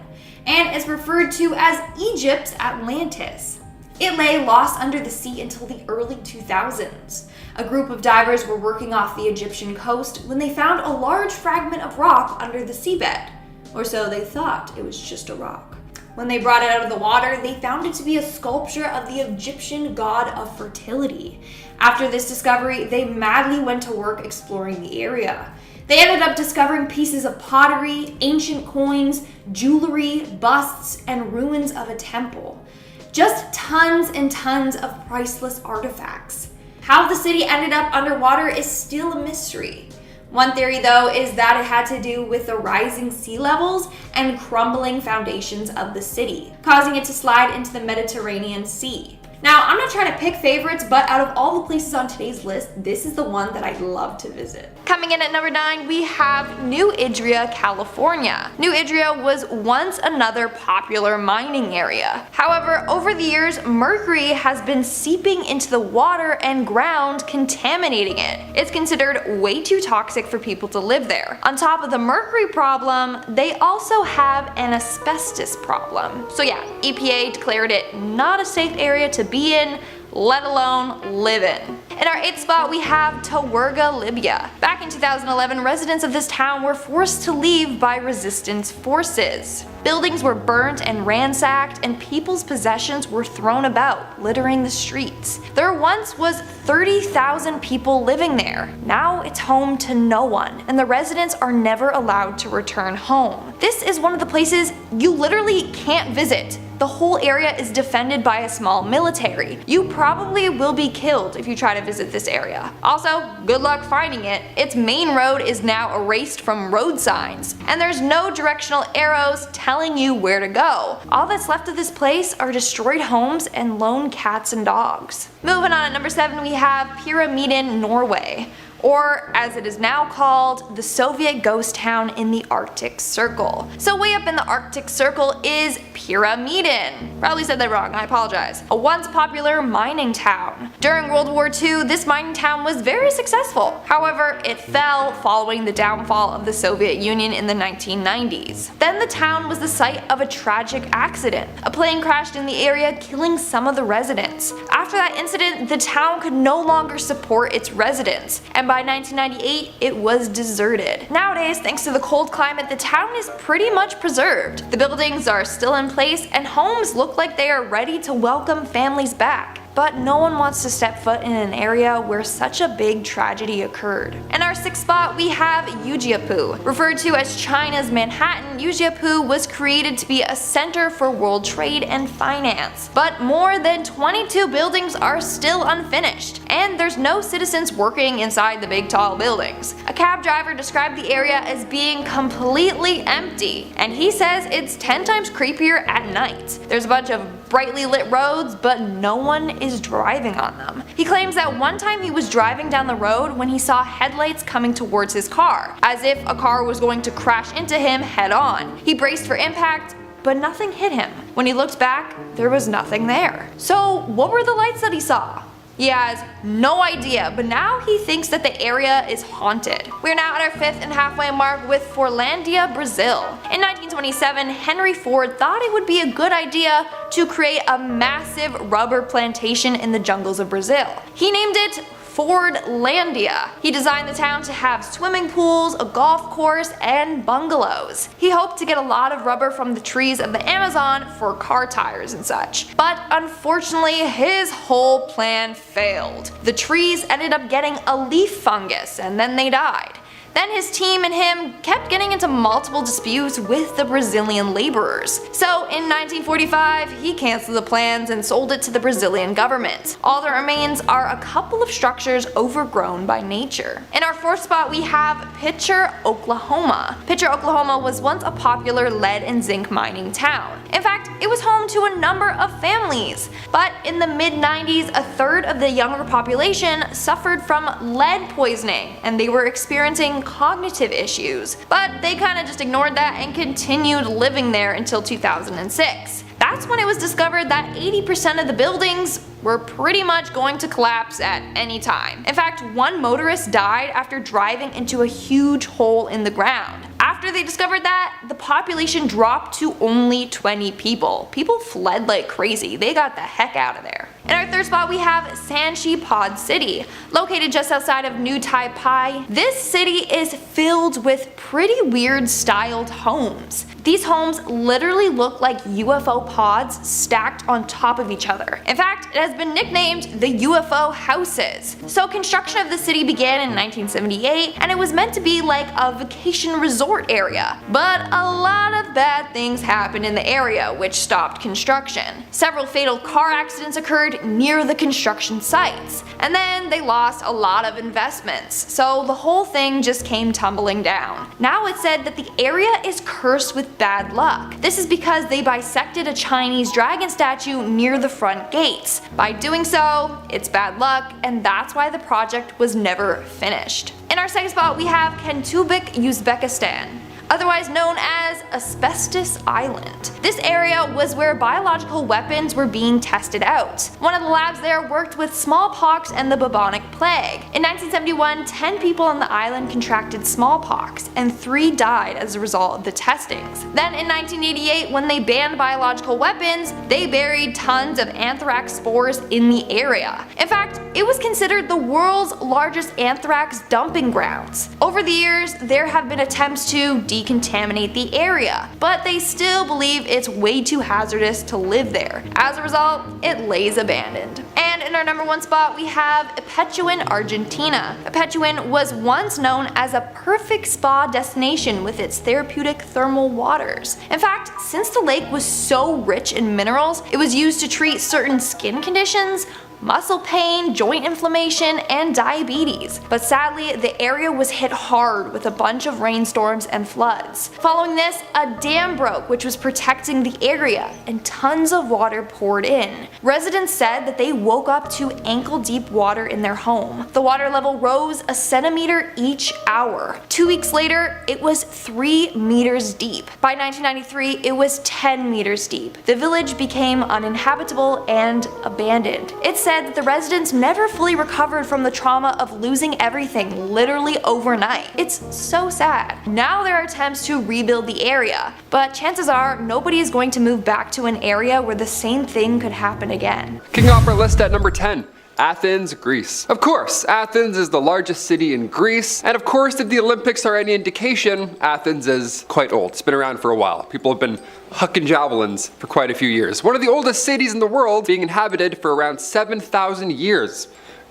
and is referred to as Egypt's Atlantis. It lay lost under the sea until the early 2000s. A group of divers were working off the Egyptian coast when they found a large fragment of rock under the seabed, or so they thought. It was just a rock. When they brought it out of the water, they found it to be a sculpture of the Egyptian god of fertility. After this discovery, they madly went to work exploring the area. They ended up discovering pieces of pottery, ancient coins, jewelry, busts, and ruins of a temple. Just tons and tons of priceless artifacts. How the city ended up underwater is still a mystery. One theory, though, is that it had to do with the rising sea levels and crumbling foundations of the city, causing it to slide into the Mediterranean Sea. Now, I'm not trying to pick favorites, but out of all the places on today's list, this is the one that I'd love to visit. Coming in at number 9, we have New Idria, California. New Idria was once another popular mining area. However, over the years, mercury has been seeping into the water and ground, contaminating it. It's considered way too toxic for people to live there. On top of the mercury problem, they also have an asbestos problem. So yeah, EPA declared it not a safe area to be in, let alone live in. In our 8th spot, we have Tawerga, Libya. Back in 2011, residents of this town were forced to leave by resistance forces. Buildings were burnt and ransacked, and people's possessions were thrown about, littering the streets. There once was 30,000 people living there. Now it's home to no one, and the residents are never allowed to return home. This is one of the places you literally can't visit. The whole area is defended by a small military. You probably will be killed if you try to visit this area. Also, good luck finding it. Its main road is now erased from road signs, and there's no directional arrows telling you where to go. All that's left of this place are destroyed homes and lone cats and dogs. Moving on at number 7, we have Pyramiden, Norway. Or as it is now called, the Soviet ghost town in the Arctic Circle. So way up in the Arctic Circle is Pyramiden. Probably said that wrong, I apologize. A once popular mining town. During World War II, this mining town was very successful. However, it fell following the downfall of the Soviet Union in the 1990s. Then the town was the site of a tragic accident. A plane crashed in the area, killing some of the residents. After that incident, the town could no longer support its residents, and by 1998, it was deserted. Nowadays, thanks to the cold climate, the town is pretty much preserved. The buildings are still in place, and homes look like they are ready to welcome families back. But no one wants to step foot in an area where such a big tragedy occurred. In our 6th spot, we have Ujiapu. Referred to as China's Manhattan, Ujiapu was created to be a center for world trade and finance. But more than 22 buildings are still unfinished, and there's no citizens working inside the big tall buildings. A cab driver described the area as being completely empty, and he says it's 10 times creepier at night. There's a bunch of brightly lit roads, but no one is driving on them. He claims that one time he was driving down the road when he saw headlights coming towards his car, as if a car was going to crash into him head on. He braced for impact, but nothing hit him. When he looked back, there was nothing there. So what were the lights that he saw? He has no idea, but now he thinks that the area is haunted. We're now at our 5th and halfway mark with Forlandia, Brazil. In 1927, Henry Ford thought it would be a good idea to create a massive rubber plantation in the jungles of Brazil. He named it Fordlandia. He designed the town to have swimming pools, a golf course, and bungalows. He hoped to get a lot of rubber from the trees of the Amazon for car tires and such. But unfortunately, his whole plan failed. The trees ended up getting a leaf fungus and then they died. Then his team and him kept getting into multiple disputes with the Brazilian laborers. So in 1945, he canceled the plans and sold it to the Brazilian government. All that remains are a couple of structures overgrown by nature. In our 4th spot, we have Pitcher, Oklahoma. Pitcher, Oklahoma was once a popular lead and zinc mining town. In fact, it was home to a number of families. But in the mid-90s, a third of the younger population suffered from lead poisoning, and they were experiencing cognitive issues. But they kind of just ignored that and continued living there until 2006. That's when it was discovered that 80% of the buildings were pretty much going to collapse at any time. In fact, one motorist died after driving into a huge hole in the ground. After they discovered that, the population dropped to only 20 people. People fled like crazy. They got the heck out of there. In our 3rd spot, we have Sanchi Pod City. Located just outside of New Taipei, this city is filled with pretty weird styled homes. These homes literally look like UFO pods stacked on top of each other. In fact, it has been nicknamed the UFO houses. So construction of the city began in 1978, and it was meant to be like a vacation resort area. But a lot of bad things happened in the area, which stopped construction. Several fatal car accidents occurred near the construction sites, and then they lost a lot of investments. So the whole thing just came tumbling down. Now it's said that the area is cursed with bad luck. This is because they bisected a Chinese dragon statue near the front gates. By doing so, it's bad luck, and that's why the project was never finished. In our 2nd spot, we have Kentubik, Uzbekistan, otherwise known as Asbestos Island. This area was where biological weapons were being tested out. One of the labs there worked with smallpox and the bubonic plague. In 1971, 10 people on the island contracted smallpox, and 3 died as a result of the testings. Then in 1988, when they banned biological weapons, they buried tons of anthrax spores in the area. In fact, it was considered the world's largest anthrax dumping grounds. Over the years, there have been attempts to decontaminate the area, but they still believe it's way too hazardous to live there. As a result, it lays abandoned. And in our number 1 spot, we have Ipetuan, Argentina. Ipetuan was once known as a perfect spa destination with its therapeutic thermal waters. In fact, since the lake was so rich in minerals, it was used to treat certain skin conditions, muscle pain, joint inflammation, and diabetes. But sadly, the area was hit hard with a bunch of rainstorms and floods. Following this, a dam broke which was protecting the area, and tons of water poured in. Residents said that they woke up to ankle-deep water in their home. The water level rose a centimeter each hour. 2 weeks later, it was 3 meters deep. By 1993, it was 10 meters deep. The village became uninhabitable and abandoned. It's said that the residents never fully recovered from the trauma of losing everything literally overnight. It's so sad. Now there are attempts to rebuild the area, but chances are nobody is going to move back to an area where the same thing could happen again. Kicking off our list at number 10. Athens, Greece. Of course, Athens is the largest city in Greece, and of course, if the Olympics are any indication, Athens is quite old. It's been around for a while. People have been hucking javelins for quite a few years. One of the oldest cities in the world, being inhabited for around 7,000 years.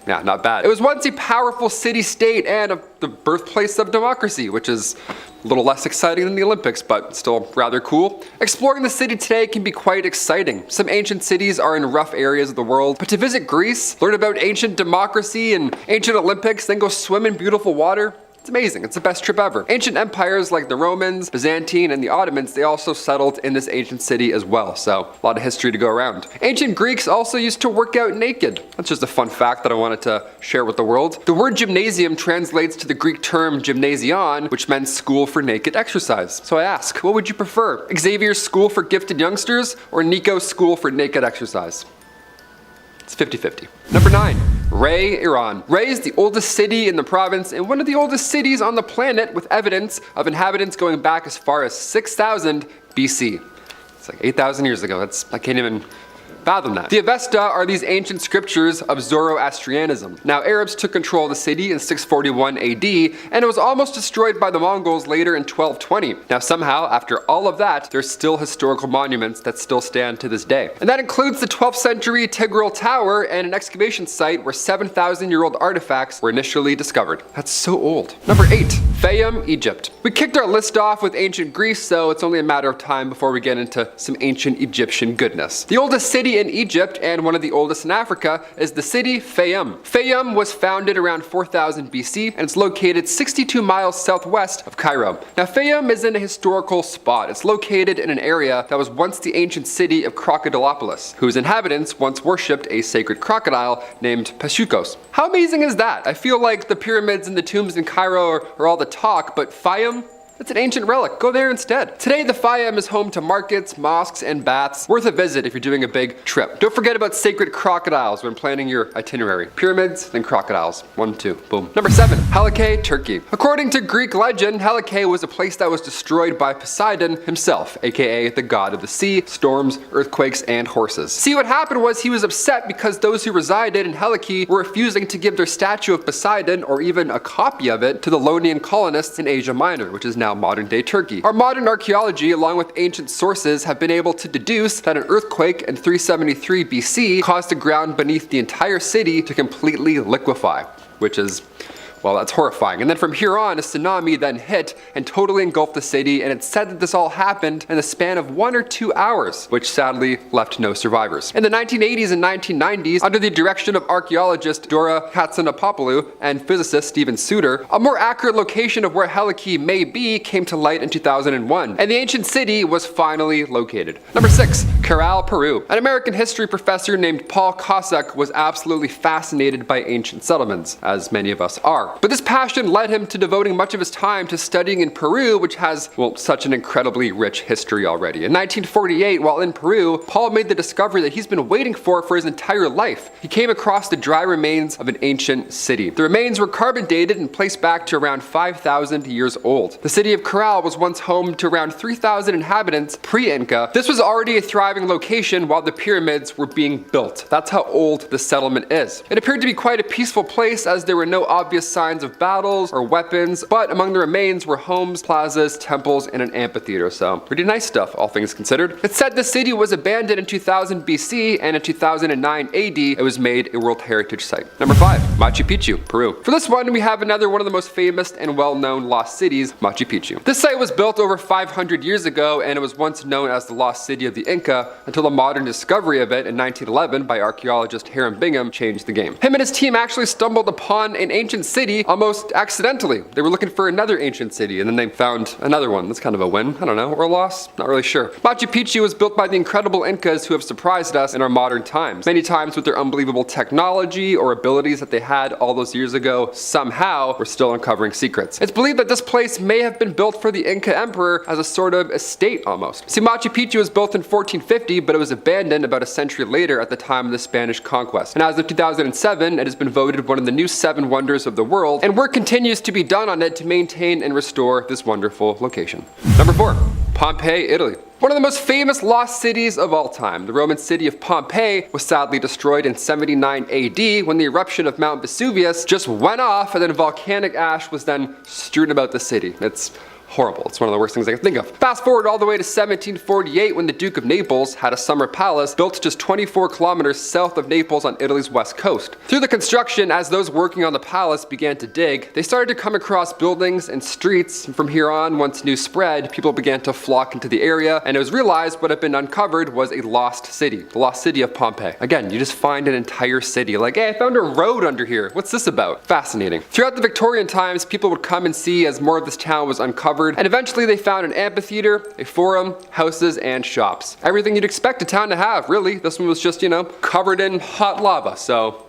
Yeah, not bad. It was once a powerful city-state and the birthplace of democracy, which is a little less exciting than the Olympics, but still rather cool. Exploring the city today can be quite exciting. Some ancient cities are in rough areas of the world, but to visit Greece, learn about ancient democracy and ancient Olympics, then go swim in beautiful water, It's amazing. It's the best trip ever. Ancient empires like the Romans, Byzantine, and the Ottomans, they also settled in this ancient city as well, so a lot of history to go around. Ancient Greeks also used to work out naked. That's just a fun fact that I wanted to share with the world. The word gymnasium translates to the Greek term gymnasion, which meant school for naked exercise. So I ask, what would you prefer? Xavier's school for gifted youngsters or Nico's school for naked exercise? It's 50-50. Number 9. Ray, Iran. Ray is the oldest city in the province and one of the oldest cities on the planet with evidence of inhabitants going back as far as 6000 BC. It's like 8,000 years ago. I can't even fathom that. The Avesta are these ancient scriptures of Zoroastrianism. Now, Arabs took control of the city in 641 AD, and it was almost destroyed by the Mongols later in 1220. Now, somehow, after all of that, there's still historical monuments that still stand to this day. And that includes the 12th century Tigral Tower and an excavation site where 7,000-year-old artifacts were initially discovered. That's so old. Number 8. Fayum, Egypt. We kicked our list off with ancient Greece, so it's only a matter of time before we get into some ancient Egyptian goodness. The oldest city in Egypt, and one of the oldest in Africa, is the city Fayum. Fayum was founded around 4000 BC, and it's located 62 miles southwest of Cairo. Now, Fayum is in a historical spot. It's located in an area that was once the ancient city of Crocodilopolis, whose inhabitants once worshipped a sacred crocodile named Pashukos. How amazing is that? I feel like the pyramids and the tombs in Cairo are all the talk, but Fayum? It's an ancient relic. Go there instead. Today, the Fayum is home to markets, mosques, and baths. Worth a visit if you're doing a big trip. Don't forget about sacred crocodiles when planning your itinerary. Pyramids, then crocodiles. 1, 2, boom. Number 7. Halakeh, Turkey. According to Greek legend, Halakeh was a place that was destroyed by Poseidon himself, aka the god of the sea, storms, earthquakes, and horses. See, what happened was he was upset because those who resided in Halakeh were refusing to give their statue of Poseidon, or even a copy of it, to the Ionian colonists in Asia Minor, which is now modern-day Turkey. Our modern archaeology, along with ancient sources, have been able to deduce that an earthquake in 373 BC caused the ground beneath the entire city to completely liquefy, which is, well, that's horrifying. And then from here on, a tsunami then hit and totally engulfed the city, and it's said that this all happened in the span of 1 or 2 hours, which sadly left no survivors. In the 1980s and 1990s, under the direction of archaeologist Dora Katsanapopoulou and physicist Steven Suter, a more accurate location of where Halakeh may be came to light in 2001, and the ancient city was finally located. Number 6. Caral, Peru. An American history professor named Paul Kossak was absolutely fascinated by ancient settlements, as many of us are. But this passion led him to devoting much of his time to studying in Peru, which has, well, such an incredibly rich history already. In 1948, while in Peru, Paul made the discovery that he's been waiting for his entire life. He came across the dry remains of an ancient city. The remains were carbon dated and placed back to around 5,000 years old. The city of Caral was once home to around 3,000 inhabitants pre-Inca. This was already a thriving location while the pyramids were being built. That's how old the settlement is. It appeared to be quite a peaceful place, as there were no obvious signs of battles or weapons, but among the remains were homes, plazas, temples, and an amphitheater, so pretty nice stuff, all things considered. It's said the city was abandoned in 2000 BC, and in 2009 AD, it was made a World Heritage Site. Number 5. Machu Picchu, Peru. For this one, we have another one of the most famous and well-known lost cities, Machu Picchu. This site was built over 500 years ago, and it was once known as the lost city of the Inca until the modern discovery of it in 1911 by archaeologist Hiram Bingham changed the game. Him and his team actually stumbled upon an ancient city almost accidentally. They were looking for another ancient city, and then they found another one. That's kind of a win, I don't know, or a loss, not really sure. Machu Picchu was built by the incredible Incas who have surprised us in our modern times. Many times with their unbelievable technology or abilities that they had all those years ago, somehow we're still uncovering secrets. It's believed that this place may have been built for the Inca emperor as a sort of estate almost. See, Machu Picchu was built in 1450, but it was abandoned about a century later at the time of the Spanish conquest. And as of 2007, it has been voted one of the new 7 wonders of the world, and work continues to be done on it to maintain and restore this wonderful location. Number 4. Pompeii, Italy. One of the most famous lost cities of all time, the Roman city of Pompeii was sadly destroyed in 79 AD when the eruption of Mount Vesuvius just went off, and then volcanic ash was then strewn about the city. It's horrible. It's one of the worst things I can think of. Fast forward all the way to 1748 when the Duke of Naples had a summer palace built just 24 kilometers south of Naples on Italy's west coast. Through the construction, as those working on the palace began to dig, they started to come across buildings and streets. And from here on, once news spread, people began to flock into the area, and it was realized what had been uncovered was a lost city, the lost city of Pompeii. Again, you just find an entire city, like, hey, I found a road under here. What's this about? Fascinating. Throughout the Victorian times, people would come and see as more of this town was uncovered, and eventually they found an amphitheater, a forum, houses, and shops. Everything you'd expect a town to have, really. This one was just, covered in hot lava, so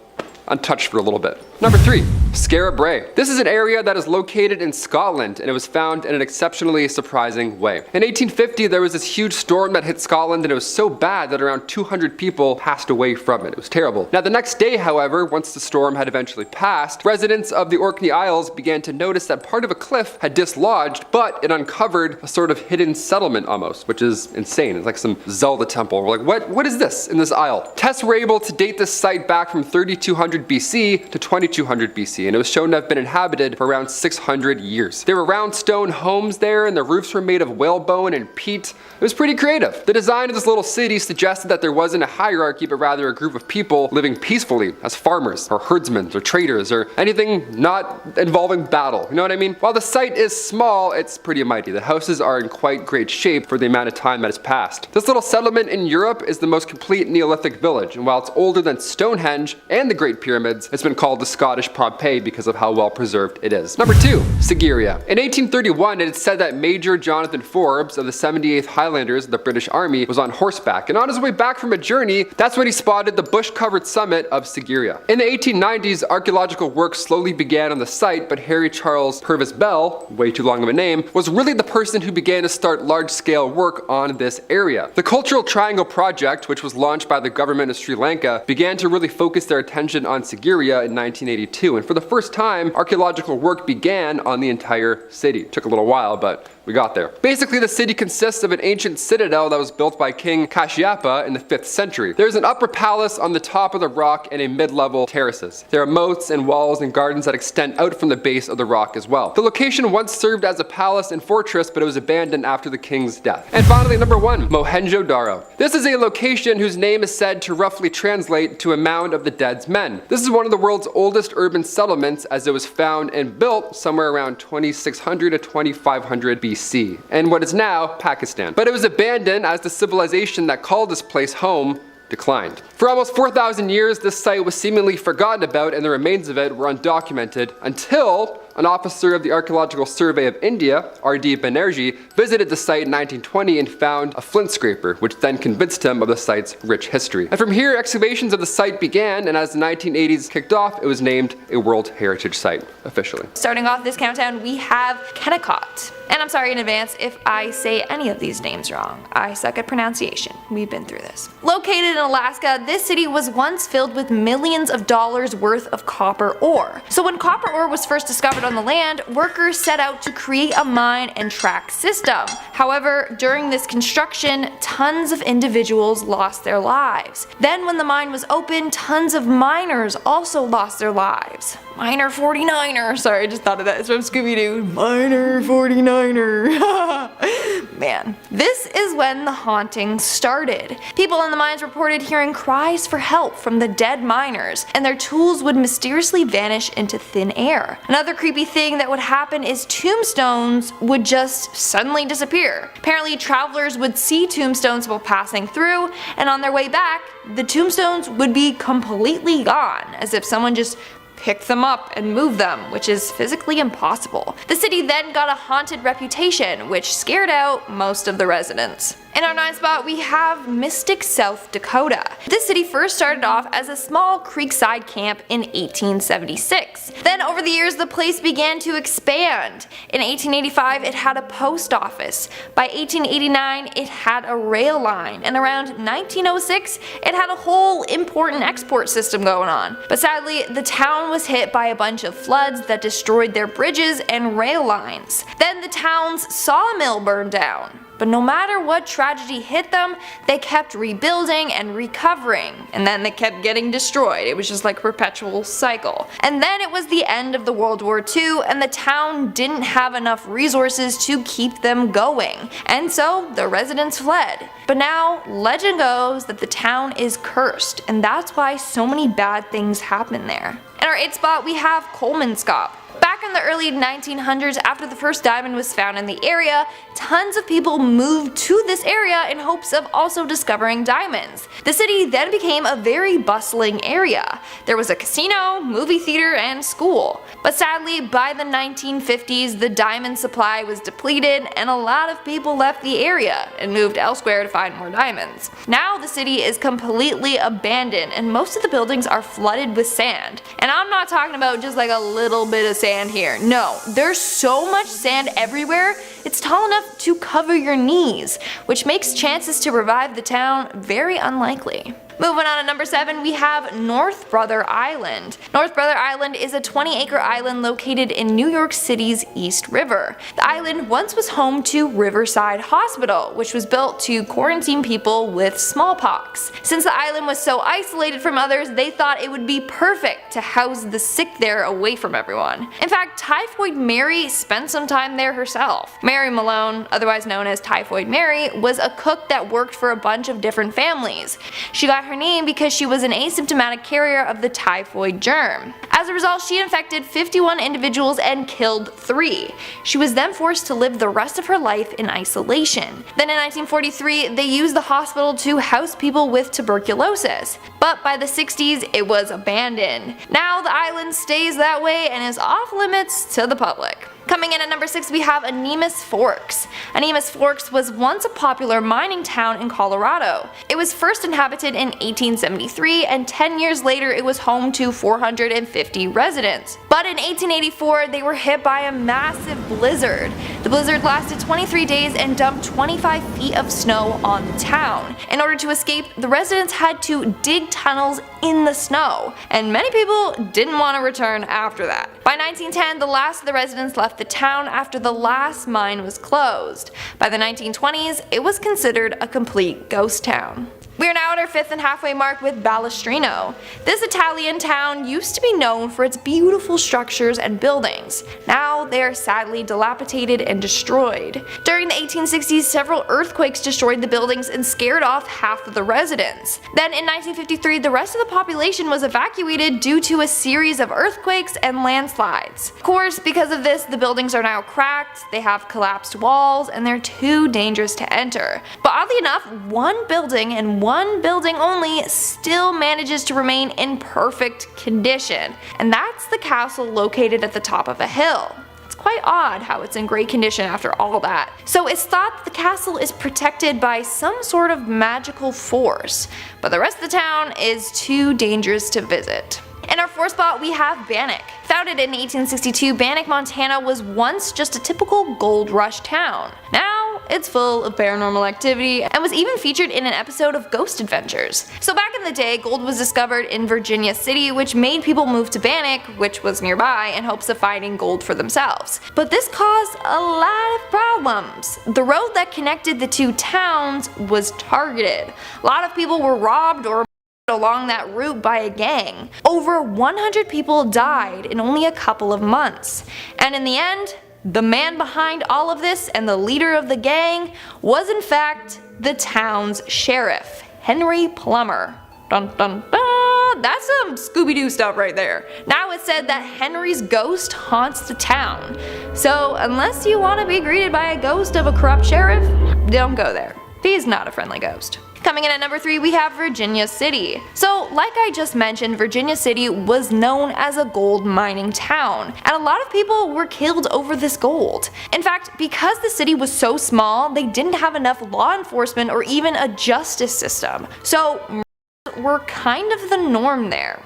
untouched for a little bit. Number 3, Skara Brae. This is an area that is located in Scotland, and it was found in an exceptionally surprising way. In 1850, there was this huge storm that hit Scotland, and it was so bad that around 200 people passed away from it. It was terrible. Now, the next day, however, once the storm had eventually passed, residents of the Orkney Isles began to notice that part of a cliff had dislodged, but it uncovered a sort of hidden settlement almost, which is insane. It's like some Zelda temple. We're like, what is this in this isle? Tests were able to date this site back from 3200 BC to 2200 BC, and it was shown to have been inhabited for around 600 years. There were round stone homes there, and the roofs were made of whalebone and peat. It was pretty creative. The design of this little city suggested that there wasn't a hierarchy, but rather a group of people living peacefully as farmers, or herdsmen, or traders, or anything not involving battle. You know what I mean? While the site is small, it's pretty mighty. The houses are in quite great shape for the amount of time that has passed. This little settlement in Europe is the most complete Neolithic village, and while it's older than Stonehenge and the Great Pyramids, it's been called the Scottish Pompeii because of how well preserved it is. Number 2, Sigiriya. In 1831, it is said that Major Jonathan Forbes of the 78th Highlanders of the British Army was on horseback, and on his way back from a journey, that's when he spotted the bush-covered summit of Sigiriya. In the 1890s, archaeological work slowly began on the site, but Harry Charles Purvis Bell, way too long of a name, was really the person who began to start large-scale work on this area. The Cultural Triangle Project, which was launched by the government of Sri Lanka, began to really focus their attention on Sigiriya in 1982, and for the first time, archaeological work began on the entire city. It took a little while, but we got there. Basically, the city consists of an ancient citadel that was built by King Kashyapa in the 5th century. There's an upper palace on the top of the rock and a mid-level terraces. There are moats and walls and gardens that extend out from the base of the rock as well. The location once served as a palace and fortress, but it was abandoned after the king's death. And finally, number 1, Mohenjo-Daro. This is a location whose name is said to roughly translate to a mound of the dead's men. This is one of the world's oldest urban settlements, as it was found and built somewhere around 2600 to 2500 BC. And what is now Pakistan. But it was abandoned as the civilization that called this place home declined. For almost 4,000 years, this site was seemingly forgotten about, and the remains of it were undocumented until an officer of the Archaeological Survey of India, R.D. Banerjee, visited the site in 1920 and found a flint scraper, which then convinced him of the site's rich history. And from here, excavations of the site began, and as the 1980s kicked off, it was named a World Heritage Site, officially. Starting off this countdown, we have Kennecott. And I'm sorry in advance if I say any of these names wrong. I suck at pronunciation. We've been through this. Located in Alaska, this city was once filled with millions of dollars worth of copper ore. So when copper ore was first discovered on the land, workers set out to create a mine and track system. However, during this construction, tons of individuals lost their lives. Then when the mine was opened, tons of miners also lost their lives. Miner 49er. Sorry, I just thought of that. It's from Scooby-Doo. Miner 49er. Man. This is when the haunting started. People in the mines reported hearing cries for help from the dead miners, and their tools would mysteriously vanish into thin air. Another creepy thing that would happen is tombstones would just suddenly disappear. Apparently, travelers would see tombstones while passing through, and on their way back, the tombstones would be completely gone, as if someone just pick them up and move them, which is physically impossible. The city then got a haunted reputation, which scared out most of the residents. In our 9th spot, we have Mystic, South Dakota. This city first started off as a small creekside camp in 1876. Then over the years, the place began to expand. In 1885, it had a post office. By 1889, it had a rail line. And around 1906, it had a whole import and export system going on. But sadly, the town was hit by a bunch of floods that destroyed their bridges and rail lines. Then the town's sawmill burned down. but no matter what tragedy hit them, they kept rebuilding and recovering, and then they kept getting destroyed. It was just like a perpetual cycle. And then it was the end of the World War II, and the town didn't have enough resources to keep them going, and so the residents fled. But now, legend goes that the town is cursed, and that's why so many bad things happen there. In our 8th spot, we have Colemanskop. Back in the early 1900s, after the first diamond was found in the area, tons of people moved to this area in hopes of also discovering diamonds. The city then became a very bustling area. There was a casino, movie theater, and school. But sadly, by the 1950s, the diamond supply was depleted and a lot of people left the area and moved elsewhere to find more diamonds. Now the city is completely abandoned and most of the buildings are flooded with sand. And I'm not talking about just like a little bit of sand here. No, there's so much sand everywhere, it's tall enough to cover your knees, which makes chances to revive the town very unlikely. Moving on to number 7, we have North Brother Island. North Brother Island is a 20-acre island located in New York City's East River. The island once was home to Riverside Hospital, which was built to quarantine people with smallpox. Since the island was so isolated from others, they thought it would be perfect to house the sick there away from everyone. In fact, Typhoid Mary spent some time there herself. Mary Malone, otherwise known as Typhoid Mary, was a cook that worked for a bunch of different families. She got her name because she was an asymptomatic carrier of the typhoid germ. As a result, she infected 51 individuals and killed 3. She was then forced to live the rest of her life in isolation. Then in 1943, they used the hospital to house people with tuberculosis. But by the 60s, it was abandoned. Now the island stays that way and is off limits to the public. Coming in at number 6, we have Animas Forks. Animas Forks was once a popular mining town in Colorado. It was first inhabited in 1873 and 10 years later it was home to 450 residents. But in 1884 they were hit by a massive blizzard. The blizzard lasted 23 days and dumped 25 feet of snow on the town. In order to escape, the residents had to dig tunnels in the snow, and many people didn't want to return after that. By 1910, the last of the residents left the town after the last mine was closed. By the 1920s, it was considered a complete ghost town. We are now at our 5th and halfway mark with Ballestrino. This Italian town used to be known for its beautiful structures and buildings. Now they are sadly dilapidated and destroyed. During the 1860s, several earthquakes destroyed the buildings and scared off half of the residents. Then in 1953, the rest of the population was evacuated due to a series of earthquakes and landslides. Of course, because of this, the buildings are now cracked, they have collapsed walls, and they're too dangerous to enter. But oddly enough, one building and one building only still manages to remain in perfect condition, and that's the castle located at the top of a hill. It's quite odd how it's in great condition after all that. So it's thought that the castle is protected by some sort of magical force, but the rest of the town is too dangerous to visit. In our 4th spot, we have Bannack. Founded in 1862, Bannack, Montana was once just a typical gold rush town. Now it's full of paranormal activity and was even featured in an episode of Ghost Adventures. So back in the day, gold was discovered in Virginia City, which made people move to Bannack, which was nearby, in hopes of finding gold for themselves. But this caused a lot of problems. The road that connected the two towns was targeted. A lot of people were robbed or along that route by a gang. Over 100 people died in only a couple of months. And in the end, the man behind all of this and the leader of the gang was in fact the town's sheriff, Henry Plummer. Dun dun dun! That's some Scooby-Doo stuff right there. Now it's said that Henry's ghost haunts the town. So unless you want to be greeted by a ghost of a corrupt sheriff, don't go there. He's not a friendly ghost. Coming in at number 3, we have Virginia City. So like I just mentioned, Virginia City was known as a gold mining town, and a lot of people were killed over this gold. In fact, because the city was so small, they didn't have enough law enforcement or even a justice system. So murders were kind of the norm there.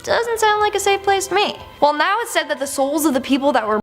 Doesn't sound like a safe place to me. Well, now it's said that the souls of the people that were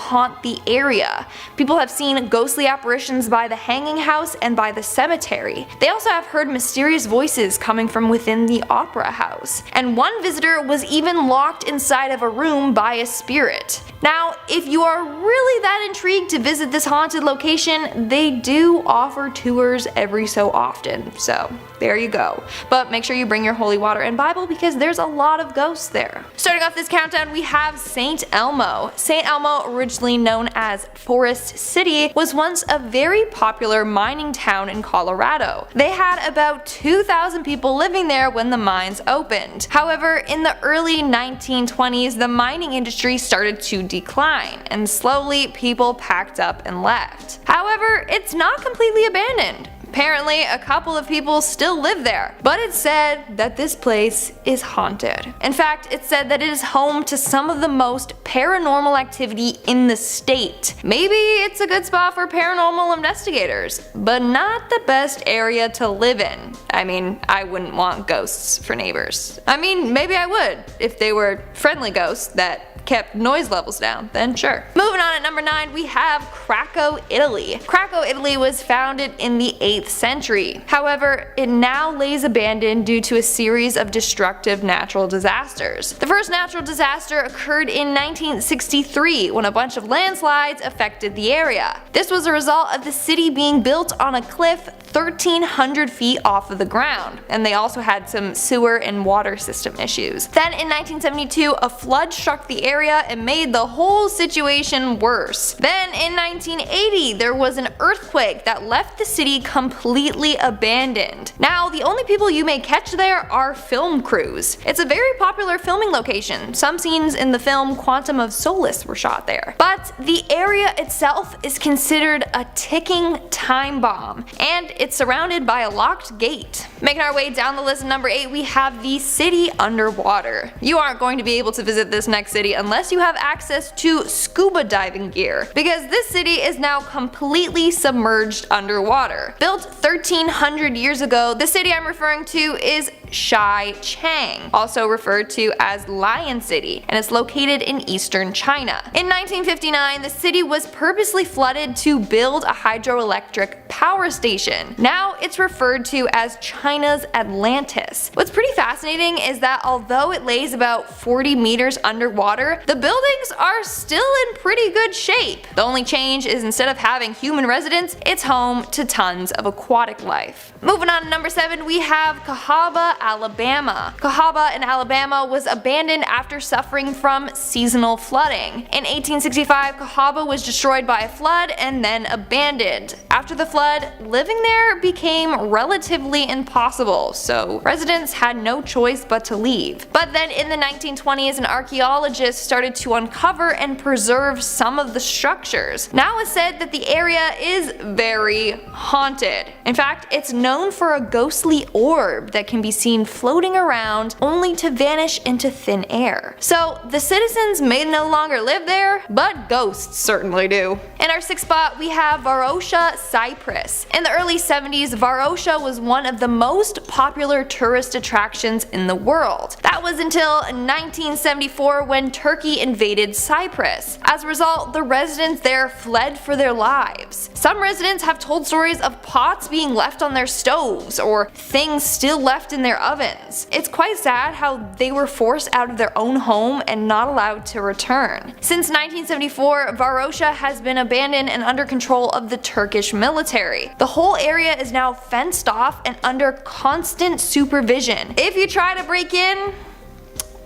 haunt the area. People have seen ghostly apparitions by the hanging house and by the cemetery. They also have heard mysterious voices coming from within the opera house. And one visitor was even locked inside of a room by a spirit. Now, if you are really that intrigued to visit this haunted location, they do offer tours every so often, so there you go. But make sure you bring your holy water and Bible because there's a lot of ghosts there. Starting off this countdown, we have St. Elmo. St. Elmo, originally known as Forest City, was once a very popular mining town in Colorado. They had about 2,000 people living there when the mines opened. However, in the early 1920s, the mining industry started to decline, and slowly people packed up and left. However, it's not completely abandoned. Apparently, a couple of people still live there, but it's said that this place is haunted. In fact, it's said that it is home to some of the most paranormal activity in the state. Maybe it's a good spot for paranormal investigators, but not the best area to live in. I mean, I wouldn't want ghosts for neighbors. I mean, maybe I would, if they were friendly ghosts that kept noise levels down, then sure. Moving on at number 9, we have Krakow, Italy. Krakow, Italy was founded in the 8th century. However, it now lays abandoned due to a series of destructive natural disasters. The first natural disaster occurred in 1963 when a bunch of landslides affected the area. This was a result of the city being built on a cliff 1,300 feet off of the ground, and they also had some sewer and water system issues. Then in 1972, a flood struck the area and made the whole situation worse. Then in 1980, there was an earthquake that left the city completely abandoned. Now, the only people you may catch there are film crews. It's a very popular filming location. Some scenes in the film Quantum of Solace were shot there. But the area itself is considered a ticking time bomb, and it's surrounded by a locked gate. Making our way down the list at number 8, we have the city underwater. You aren't going to be able to visit this next city unless you have access to scuba diving gear, because this city is now completely submerged underwater. Built 1,300 years ago, the city I'm referring to is Shai-Chang, also referred to as Lion City, and it's located in eastern China. In 1959, the city was purposely flooded to build a hydroelectric power station. Now it's referred to as China's Atlantis. What's pretty fascinating is that although it lays about 40 meters underwater, the buildings are still in pretty good shape. The only change is instead of having human residents, it's home to tons of aquatic life. Moving on to number 7, we have Cahaba, Alabama. Cahaba in Alabama was abandoned after suffering from seasonal flooding. In 1865, Cahaba was destroyed by a flood and then abandoned. After the flood, living there became relatively impossible, so residents had no choice but to leave. But then in the 1920s, an archaeologist started to uncover and preserve some of the structures. Now it's said that the area is very haunted. In fact, it's known for a ghostly orb that can be seen floating around only to vanish into thin air. So the citizens may no longer live there, but ghosts certainly do. In our 6th spot, we have Varosha, Cyprus. In the early 70s, Varosha was one of the most popular tourist attractions in the world. That was until 1974 when Turkey invaded Cyprus. As a result, the residents there fled for their lives. Some residents have told stories of pots being left on their stoves or things still left in their ovens. It's quite sad how they were forced out of their own home and not allowed to return. Since 1974, Varosha has been abandoned and under control of the Turkish military. The whole area is now fenced off and under constant supervision. If you try to break in,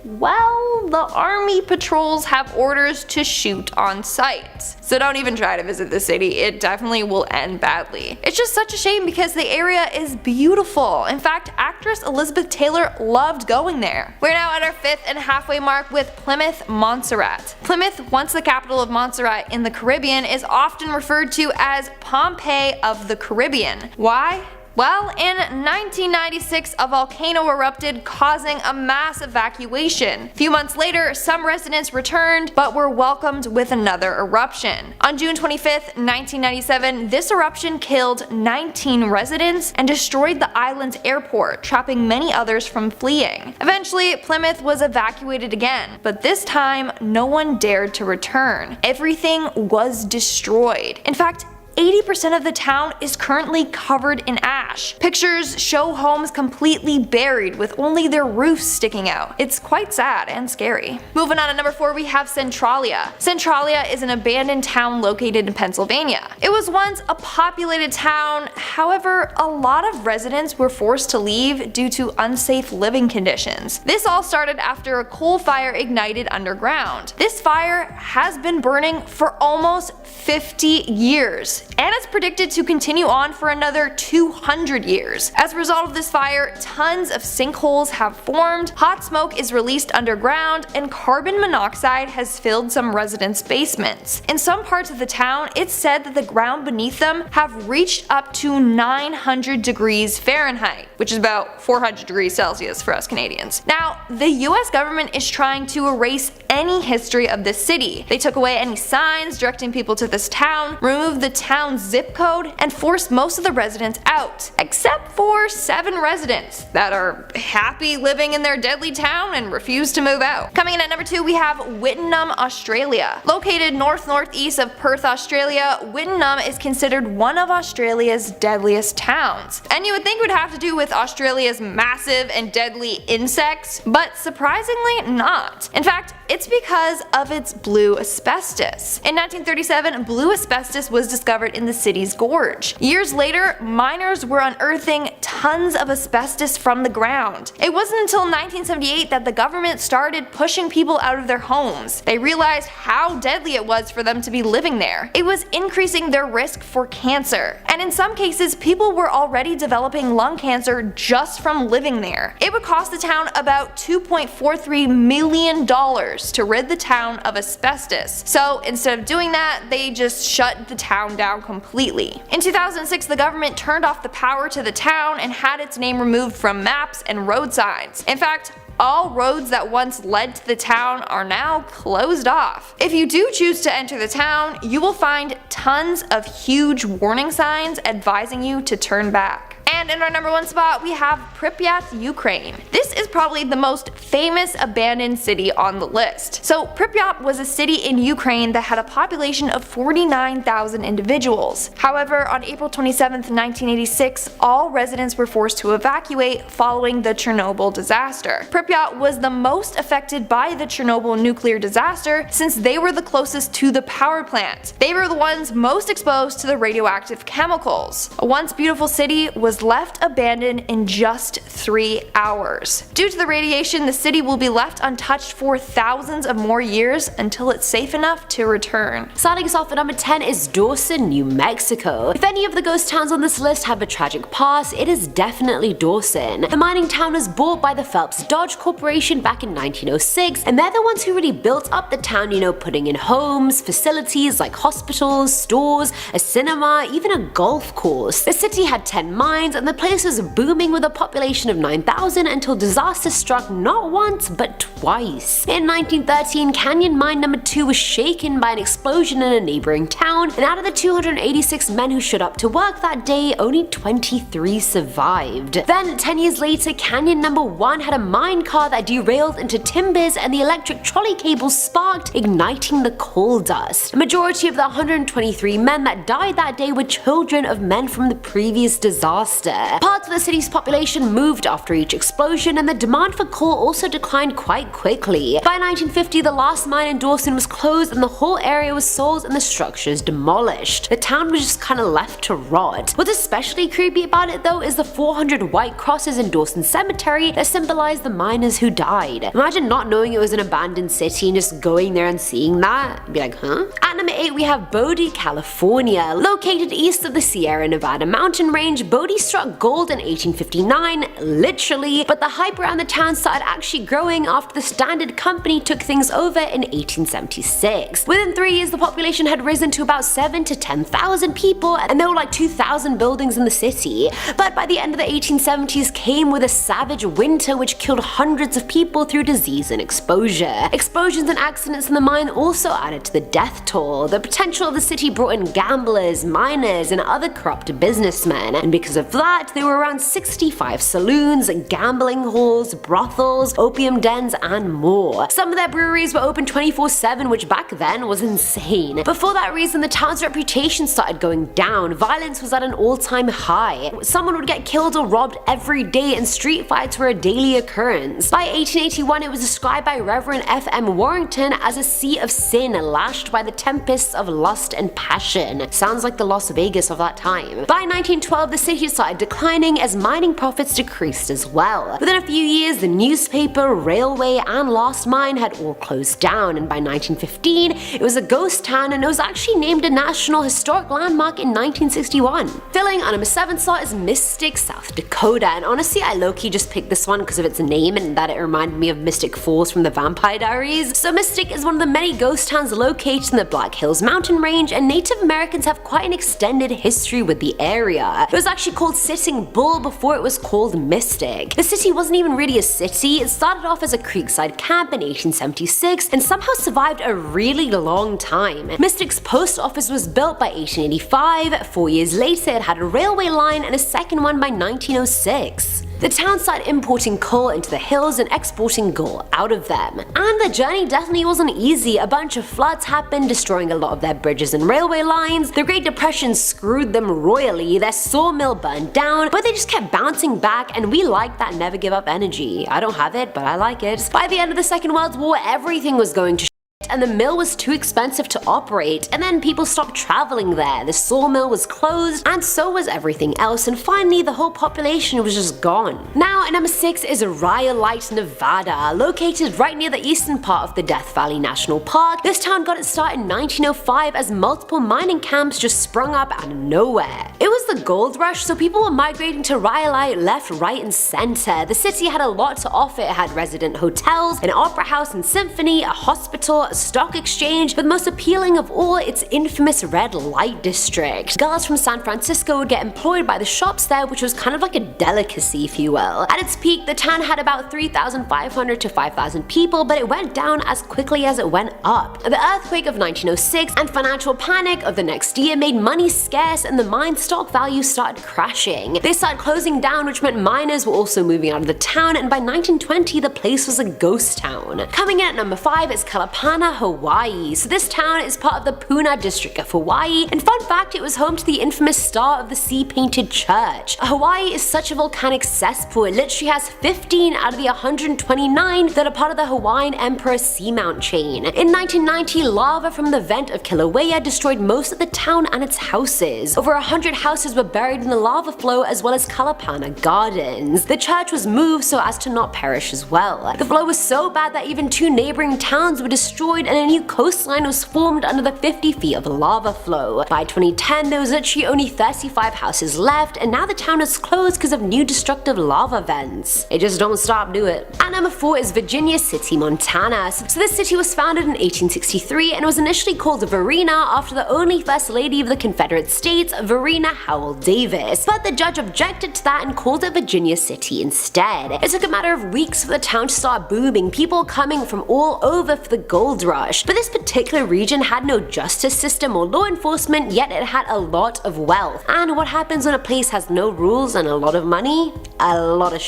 well, the army patrols have orders to shoot on sight. So don't even try to visit the city, it definitely will end badly. It's just such a shame because the area is beautiful. In fact, actress Elizabeth Taylor loved going there. We're now at our 5th and halfway mark with Plymouth, Montserrat. Plymouth, once the capital of Montserrat in the Caribbean, is often referred to as Pompeii of the Caribbean. Why? Well, in 1996, a volcano erupted, causing a mass evacuation. A few months later, some residents returned, but were welcomed with another eruption. On June 25th, 1997, this eruption killed 19 residents and destroyed the island's airport, trapping many others from fleeing. Eventually, Plymouth was evacuated again, but this time, no one dared to return. Everything was destroyed. In fact, 80% of the town is currently covered in ash. Pictures show homes completely buried with only their roofs sticking out. It's quite sad and scary. Moving on to number 4, we have Centralia. Centralia is an abandoned town located in Pennsylvania. It was once a populated town, however, a lot of residents were forced to leave due to unsafe living conditions. This all started after a coal fire ignited underground. This fire has been burning for almost 50 years, and it's predicted to continue on for another 200 years. As a result of this fire, tons of sinkholes have formed, hot smoke is released underground, and carbon monoxide has filled some residents' basements. In some parts of the town, it's said that the ground beneath them have reached up to 900 degrees Fahrenheit, which is about 400 degrees Celsius for us Canadians. Now, the US government is trying to erase any history of this city. They took away any signs directing people to this town, removed the town's zip code, and forced most of the residents out, except for 7 residents that are happy living in their deadly town and refuse to move out. Coming in at number 2, we have Wittenoom, Australia. Located north-northeast of Perth, Australia, Wittenoom is considered one of Australia's deadliest towns. And you would think it would have to do with Australia's massive and deadly insects, but surprisingly not. In fact, it's because of its blue asbestos. In 1937, blue asbestos was discovered in the city's gorge. Years later, miners were unearthing tons of asbestos from the ground. It wasn't until 1978 that the government started pushing people out of their homes. They realized how deadly it was for them to be living there. It was increasing their risk for cancer. And in some cases, people were already developing lung cancer just from living there. It would cost the town about $2.43 million to rid the town of asbestos. So instead of doing that, they just shut the town down completely. In 2006, the government turned off the power to the town and had its name removed from maps and road signs. In fact, all roads that once led to the town are now closed off. If you do choose to enter the town, you will find tons of huge warning signs advising you to turn back. And in our number 1 spot, we have Pripyat, Ukraine. This is probably the most famous abandoned city on the list. So Pripyat was a city in Ukraine that had a population of 49,000 individuals. However, on April 27, 1986, all residents were forced to evacuate following the Chernobyl disaster. Pripyat was the most affected by the Chernobyl nuclear disaster since they were the closest to the power plant. They were the ones most exposed to the radioactive chemicals. A once beautiful city was left abandoned in just 3 hours. Due to the radiation, the city will be left untouched for thousands of more years until it's safe enough to return. Starting us off at number 10 is Dawson, New Mexico. If any of the ghost towns on this list have a tragic past, it is definitely Dawson. The mining town was bought by the Phelps Dodge Corporation back in 1906, and they're the ones who really built up the town, putting in homes, facilities like hospitals, stores, a cinema, even a golf course. The city had 10 mines, and the place was booming with a population of 9,000 until disaster struck not once but twice. In 1913, Canyon Mine number 2 was shaken by an explosion in a neighboring town, and out of the 286 men who showed up to work that day, only 23 survived. Then 10 years later, Canyon number 1 had a mine car that derailed into timbers and the electric trolley cables sparked, igniting the coal dust. A majority of the 123 men that died that day were children of men from the previous disaster. Parts of the city's population moved after each explosion, and the demand for coal also declined quite quickly. By 1950, the last mine in Dawson was closed and the whole area was sold and the structures demolished. The town was just kinda left to rot. What's especially creepy about it though is the 400 white crosses in Dawson Cemetery that symbolize the miners who died. Imagine not knowing it was an abandoned city and just going there and seeing that. Be like, huh? At number 8, we have Bodie, California. Located east of the Sierra Nevada mountain range, Bodie struck gold in 1859, literally, but the hyperactive around the town started actually growing after the Standard Company took things over in 1876. Within 3 years, the population had risen to about 7,000 to 10,000 people, and there were like 2,000 buildings in the city. But by the end of the 1870s came with a savage winter which killed hundreds of people through disease and exposure. Explosions and accidents in the mine also added to the death toll. The potential of the city brought in gamblers, miners, and other corrupt businessmen, and because of that, there were around 65 saloons, gambling halls, brothels, opium dens, and more. Some of their breweries were open 24/7, which back then was insane. But for that reason, the town's reputation started going down. Violence was at an all-time high. Someone would get killed or robbed every day, and street fights were a daily occurrence. By 1881, it was described by Reverend F.M. Warrington as a sea of sin lashed by the tempests of lust and passion. Sounds like the Las Vegas of that time. By 1912, the city started declining as mining profits decreased as well. Within a few years, the newspaper, railway, and last mine had all closed down, and by 1915, it was a ghost town, and it was actually named a National Historic Landmark in 1961. Filling on number 7 slot is Mystic, South Dakota, and honestly, I low-key just picked this one because of its name and that it reminded me of Mystic Falls from the Vampire Diaries. So Mystic is one of the many ghost towns located in the Black Hills mountain range, and Native Americans have quite an extended history with the area. It was actually called Sitting Bull before it was called Mystic. The city wasn't even really a city. It started off as a creekside camp in 1876 and somehow survived a really long time. Mystic's post office was built by 1885, 4 years later it had a railway line, and a second one by 1906. The town started importing coal into the hills and exporting gold out of them. And the journey definitely wasn't easy. A bunch of floods happened, destroying a lot of their bridges and railway lines. The Great Depression screwed them royally. Their sawmill burned down, but they just kept bouncing back, and we like that never give up energy. I don't have it, but I like it. By the end of the Second World War, everything was going to and the mill was too expensive to operate, and then people stopped traveling there. The sawmill was closed, and so was everything else, and finally the whole population was just gone. Now at number 6 is Rhyolite, Nevada. Located right near the eastern part of the Death Valley National Park, this town got its start in 1905 as multiple mining camps just sprung up out of nowhere. It was the gold rush, so people were migrating to Rhyolite left, right, and center. The city had a lot to offer. It had resident hotels, an opera house and symphony, a hospital, a stock exchange, but most appealing of all, its infamous red light district. Girls from San Francisco would get employed by the shops there, which was kind of like a delicacy, if you will. At its peak, the town had about 3,500 to 5,000 people, but it went down as quickly as it went up. The earthquake of 1906 and financial panic of the next year made money scarce, and the mine stock value started crashing. They started closing down, which meant miners were also moving out of the town, and by 1920, the place was a ghost town. Coming in at number 5 is Kalapana, Hawaii. So this town is part of the Puna district of Hawaii, and fun fact, it was home to the infamous Star of the Sea painted church. Hawaii is such a volcanic cesspool. It literally has 15 out of the 129 that are part of the Hawaiian Emperor Seamount chain. In 1990, lava from the vent of Kilauea destroyed most of the town and its houses. Over 100 houses were buried in the lava flow, as well as Kalapana Gardens. The church was moved so as to not perish as well. The flow was so bad that even 2 neighboring towns were destroyed, and a new coastline was formed under the 50 feet of lava flow. By 2010, there was literally only 35 houses left, and now the town is closed because of new destructive lava vents. It just don't stop, do it. At number 4 is Virginia City, Montana. So this city was founded in 1863 and was initially called Varina after the only First Lady of the Confederate States, Varina Howell Davis. But the judge objected to that and called it Virginia City instead. It took a matter of weeks for the town to start booming, people coming from all over for the gold rush. But this particular region had no justice system or law enforcement, yet it had a lot of wealth. And what happens when a place has no rules and a lot of money? A lot of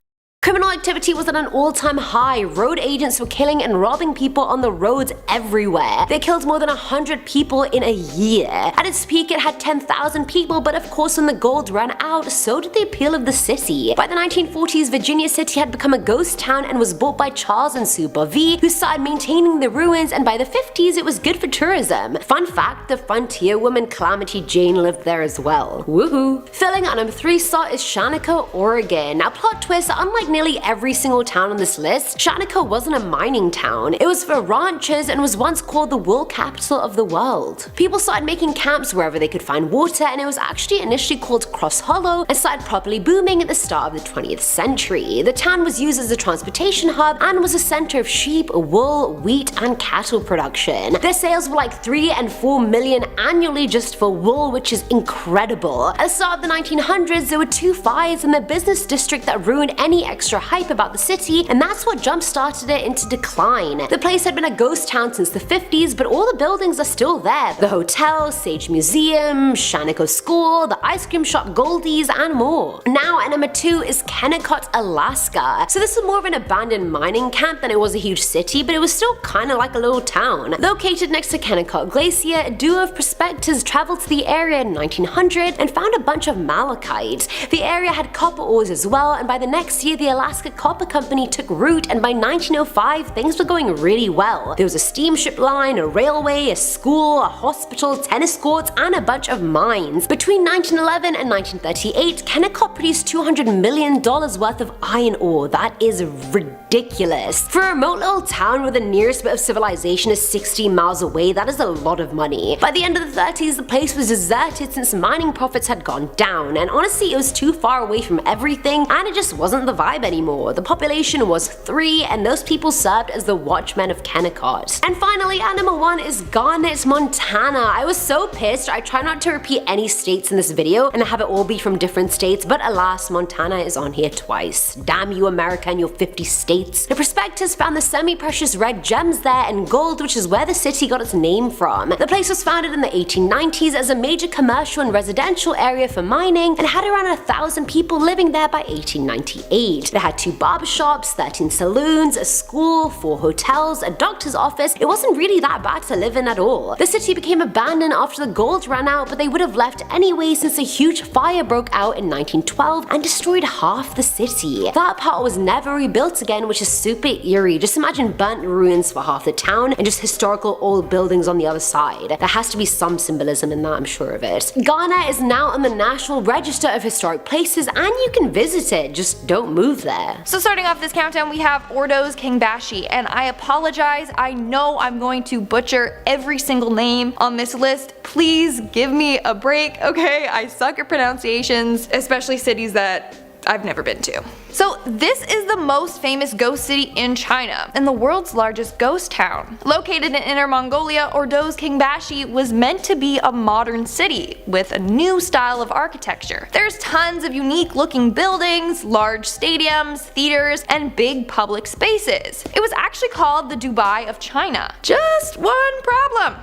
Criminal activity was at an all-time high. Road agents were killing and robbing people on the roads everywhere. They killed more than 100 people in a year. At its peak, it had 10,000 people, but of course when the gold ran out, so did the appeal of the city. By the 1940s, Virginia City had become a ghost town and was bought by Charles and Sue Bovee, who started maintaining the ruins, and by the 50s, it was good for tourism. Fun fact, the frontier woman Calamity Jane lived there as well. Woohoo! Filling at number 3 slot is Shaniko, Oregon. Now plot twist, unlike nearly every single town on this list, Shaniko wasn't a mining town. It was for ranchers and was once called the wool capital of the world. People started making camps wherever they could find water, and it was actually initially called Cross Hollow and started properly booming at the start of the 20th century. The town was used as a transportation hub and was a center of sheep, wool, wheat, and cattle production. Their sales were like 3 and 4 million annually just for wool, which is incredible. At the start of the 1900s, there were 2 fires in the business district that ruined any extra hype about the city, and that's what jump-started it into decline. The place had been a ghost town since the 50s, but all the buildings are still there. The hotel, Sage Museum, Shaniko School, the ice cream shop Goldie's, and more. Now at number 2 is Kennecott, Alaska. So this was more of an abandoned mining camp than it was a huge city, but it was still kinda like a little town. Located next to Kennecott Glacier, a duo of prospectors traveled to the area in 1900 and found a bunch of malachite. The area had copper ores as well, and by the next year the Alaska Copper Company took root, and by 1905 things were going really well. There was a steamship line, a railway, a school, a hospital, tennis courts, and a bunch of mines. Between 1911 and 1938, Kennecott produced $200 million worth of iron ore. That is ridiculous. For a remote little town where the nearest bit of civilization is 60 miles away, that is a lot of money. By the end of the 30s, the place was deserted since mining profits had gone down, and honestly it was too far away from everything, and it just wasn't the vibe anymore. The population was 3, and those people served as the watchmen of Kennecott. And finally, at number 1 is Garnett, Montana. I was so pissed. I try not to repeat any states in this video and have it all be from different states, but alas, Montana is on here twice. Damn you America and your 50 states. The prospectors found the semi-precious red gems there and gold, which is where the city got its name from. The place was founded in the 1890s as a major commercial and residential area for mining and had around 1,000 people living there by 1898. It had 2 barbershops, 13 saloons, a school, 4 hotels, a doctor's office. It wasn't really that bad to live in at all. The city became abandoned after the gold ran out, but they would have left anyway since a huge fire broke out in 1912 and destroyed half the city. That part was never rebuilt again, which is super eerie. Just imagine burnt ruins for half the town and just historical old buildings on the other side. There has to be some symbolism in that, I'm sure of it. Ghana is now on the National Register of Historic Places and you can visit it, just don't move there. So starting off this countdown, we have Ordos Kingbashi, and I apologize, I know I'm going to butcher every single name on this list. Please give me a break, okay? I suck at pronunciations, especially cities that I've never been to. So this is the most famous ghost city in China and the world's largest ghost town. Located in Inner Mongolia, Ordos Kingbashi was meant to be a modern city with a new style of architecture. There's tons of unique looking buildings, large stadiums, theaters, and big public spaces. It was actually called the Dubai of China. Just one problem.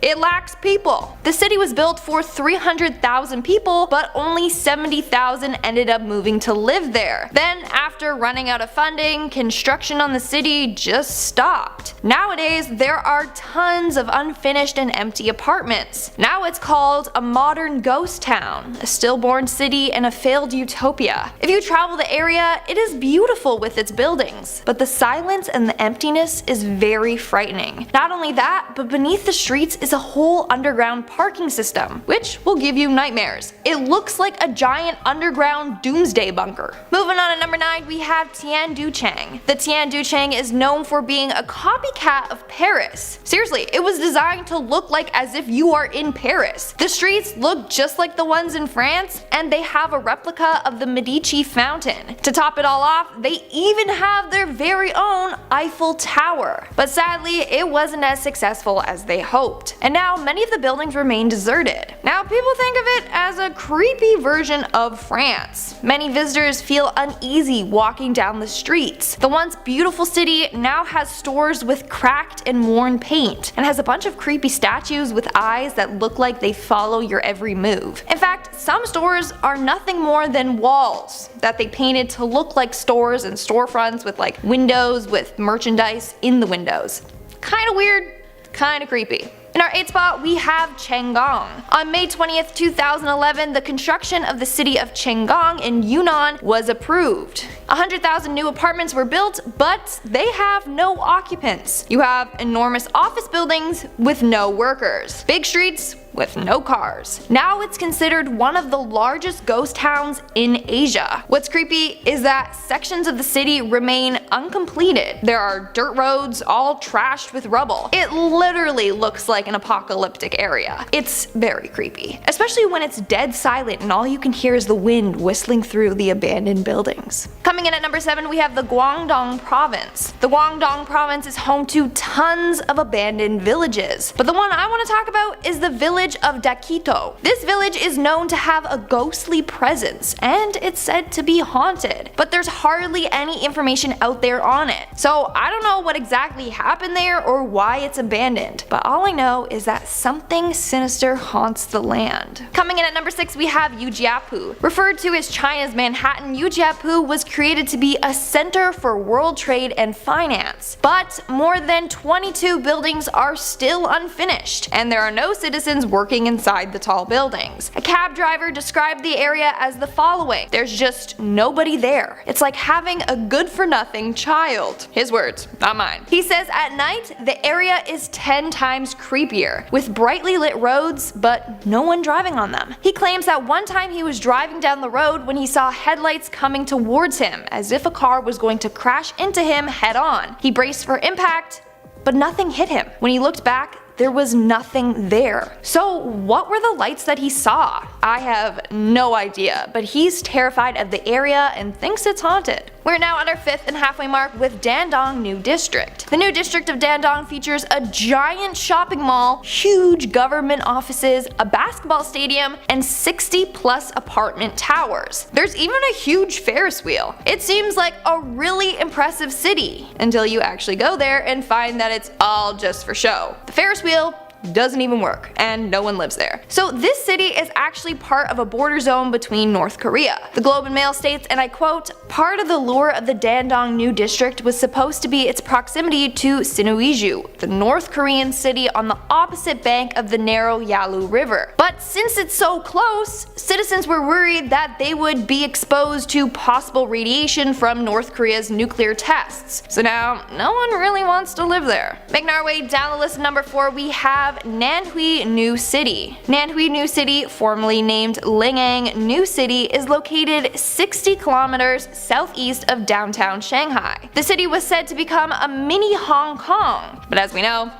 It lacks people. The city was built for 300,000 people, but only 70,000 ended up moving to live there. Then, after running out of funding, construction on the city just stopped. Nowadays, there are tons of unfinished and empty apartments. Now it's called a modern ghost town, a stillborn city and a failed utopia. If you travel the area, it is beautiful with its buildings, but the silence and the emptiness is very frightening. Not only that, but beneath the streets is a whole underground parking system, which will give you nightmares. It looks like a giant underground doomsday bunker. Moving on to number 9, we have Tianducheng. The Tianducheng is known for being a copycat of Paris. Seriously, it was designed to look like as if you are in Paris. The streets look just like the ones in France, and they have a replica of the Medici fountain. To top it all off, they even have their very own Eiffel Tower. But sadly, it wasn't as successful as they hoped. And now many of the buildings remain deserted. Now people think of it as a creepy version of France. Many visitors feel uneasy walking down the streets. The once beautiful city now has stores with cracked and worn paint, and has a bunch of creepy statues with eyes that look like they follow your every move. In fact, some stores are nothing more than walls that they painted to look like stores and storefronts with like windows with merchandise in the windows. Kinda weird, kinda creepy. In our 8th spot, we have Chang'an. On May 20th, 2011, the construction of the city of Chang'an in Yunnan was approved. 100,000 new apartments were built, but they have no occupants. You have enormous office buildings with no workers, big streets with no cars. Now it's considered one of the largest ghost towns in Asia. What's creepy is that sections of the city remain uncompleted. There are dirt roads all trashed with rubble. It literally looks like an apocalyptic area. It's very creepy, especially when it's dead silent and all you can hear is the wind whistling through the abandoned buildings. Coming in at number 7, we have the Guangdong province. The Guangdong province is home to tons of abandoned villages, but the one I want to talk about is the village of Dakito. This village is known to have a ghostly presence, and it's said to be haunted, but there's hardly any information out there on it. So I don't know what exactly happened there or why it's abandoned, but all I know is that something sinister haunts the land. Coming in at number 6, we have Ujiapu. Referred to as China's Manhattan, Ujiapu was created to be a center for world trade and finance, but more than 22 buildings are still unfinished, and there are no citizens working inside the tall buildings. A cab driver described the area as the following: there's just nobody there. It's like having a good-for-nothing child. His words, not mine. He says at night, the area is 10 times creepier, with brightly lit roads, but no one driving on them. He claims that one time he was driving down the road when he saw headlights coming towards him, as if a car was going to crash into him head on. He braced for impact, but nothing hit him. When he looked back, there was nothing there. So what were the lights that he saw? I have no idea, but he's terrified of the area and thinks it's haunted. We're now at our 5th and halfway mark with Dandong New District. The new district of Dandong features a giant shopping mall, huge government offices, a basketball stadium, and 60 plus apartment towers. There's even a huge Ferris wheel. It seems like a really impressive city until you actually go there and find that it's all just for show. The Ferris wheel doesn't even work, and no one lives there. So this city is actually part of a border zone between North Korea. The Globe and Mail states, and I quote, "Part of the lure of the Dandong New District was supposed to be its proximity to Sinuiju, the North Korean city on the opposite bank of the narrow Yalu River. But since it's so close, citizens were worried that they would be exposed to possible radiation from North Korea's nuclear tests. So now, no one really wants to live there." Making our way down the list, number 4, we have Nanhui New City. Nanhui New City, formerly named Lingang New City, is located 60 kilometers southeast of downtown Shanghai. The city was said to become a mini Hong Kong, but as we know,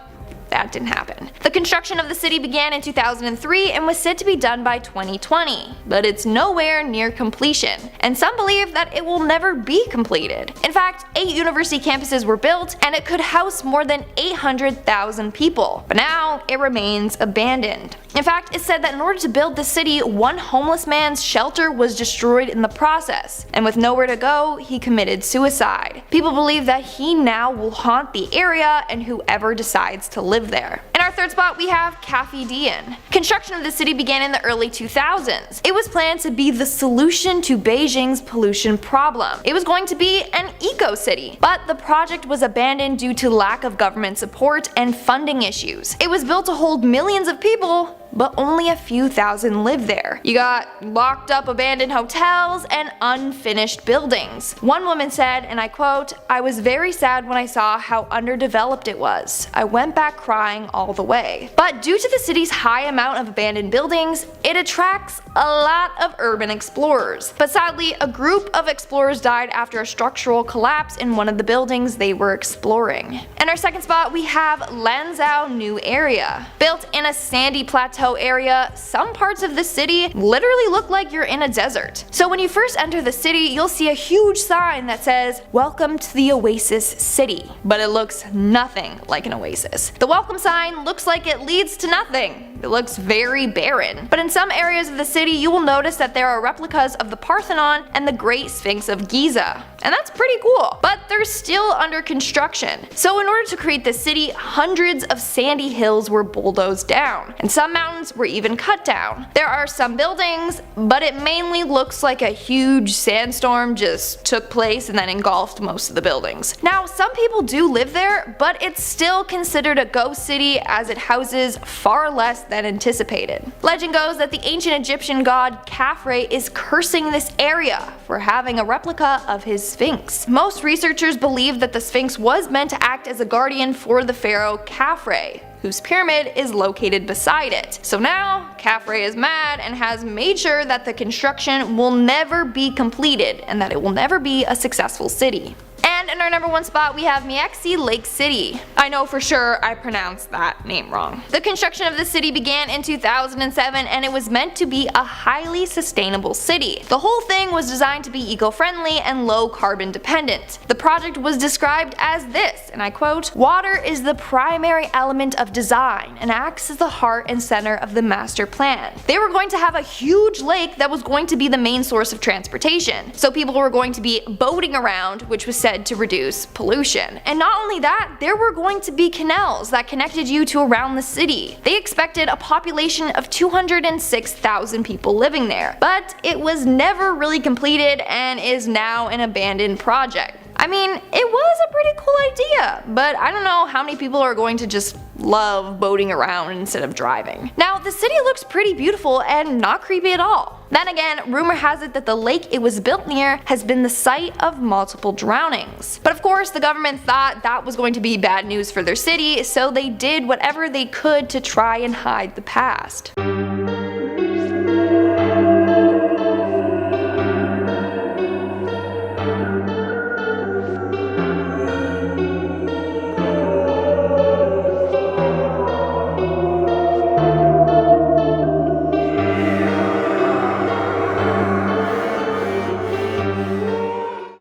that didn't happen. The construction of the city began in 2003 and was said to be done by 2020, but it's nowhere near completion, and some believe that it will never be completed. In fact, 8 university campuses were built, and it could house more than 800,000 people, but now it remains abandoned. In fact, it's said that in order to build the city, one homeless man's shelter was destroyed in the process, and with nowhere to go, he committed suicide. People believe that he now will haunt the area and whoever decides to live there. In our 3rd spot, we have Cafe Dien. Construction of the city began in the early 2000s. It was planned to be the solution to Beijing's pollution problem. It was going to be an eco-city, but the project was abandoned due to lack of government support and funding issues. It was built to hold millions of people, but only a few thousand live there. You got locked up abandoned hotels and unfinished buildings. One woman said, and I quote, "I was very sad when I saw how underdeveloped it was. I went back crying all the way." But due to the city's high amount of abandoned buildings, it attracts a lot of urban explorers. But sadly, a group of explorers died after a structural collapse in one of the buildings they were exploring. In our 2nd spot, we have Lanzhou New Area. Built in a sandy plateau area, some parts of the city literally look like you're in a desert. So when you first enter the city, you'll see a huge sign that says, "Welcome to the Oasis City," but it looks nothing like an oasis. The welcome sign looks like it leads to nothing. It looks very barren. But in some areas of the city, you will notice that there are replicas of the Parthenon and the Great Sphinx of Giza. And that's pretty cool, but they're still under construction. So in order to create this city, hundreds of sandy hills were bulldozed down, and some mountains were even cut down. There are some buildings, but it mainly looks like a huge sandstorm just took place and then engulfed most of the buildings. Now, some people do live there, but it's still considered a ghost city as it houses far less than anticipated. Legend goes that the ancient Egyptian god Khafre is cursing this area for having a replica of his Sphinx. Most researchers believe that the Sphinx was meant to act as a guardian for the pharaoh Khafre, whose pyramid is located beside it. So now, Khafre is mad and has made sure that the construction will never be completed and that it will never be a successful city. And in our number 1 spot we have Mythical Lake City. I know for sure I pronounced that name wrong. The construction of the city began in 2007 and it was meant to be a highly sustainable city. The whole thing was designed to be eco-friendly and low carbon dependent. The project was described as this, and I quote, "Water is the primary element of design and acts as the heart and center of the master plan." They were going to have a huge lake that was going to be the main source of transportation. So people were going to be boating around, which was said to reduce pollution. And not only that, there were going to be canals that connected you to around the city. They expected a population of 206,000 people living there, but it was never really completed and is now an abandoned project. I mean, it was a pretty cool idea, but I don't know how many people are going to just love boating around instead of driving. Now, the city looks pretty beautiful and not creepy at all. Then again, rumor has it that the lake it was built near has been the site of multiple drownings. But of course, the government thought that was going to be bad news for their city, so they did whatever they could to try and hide the past.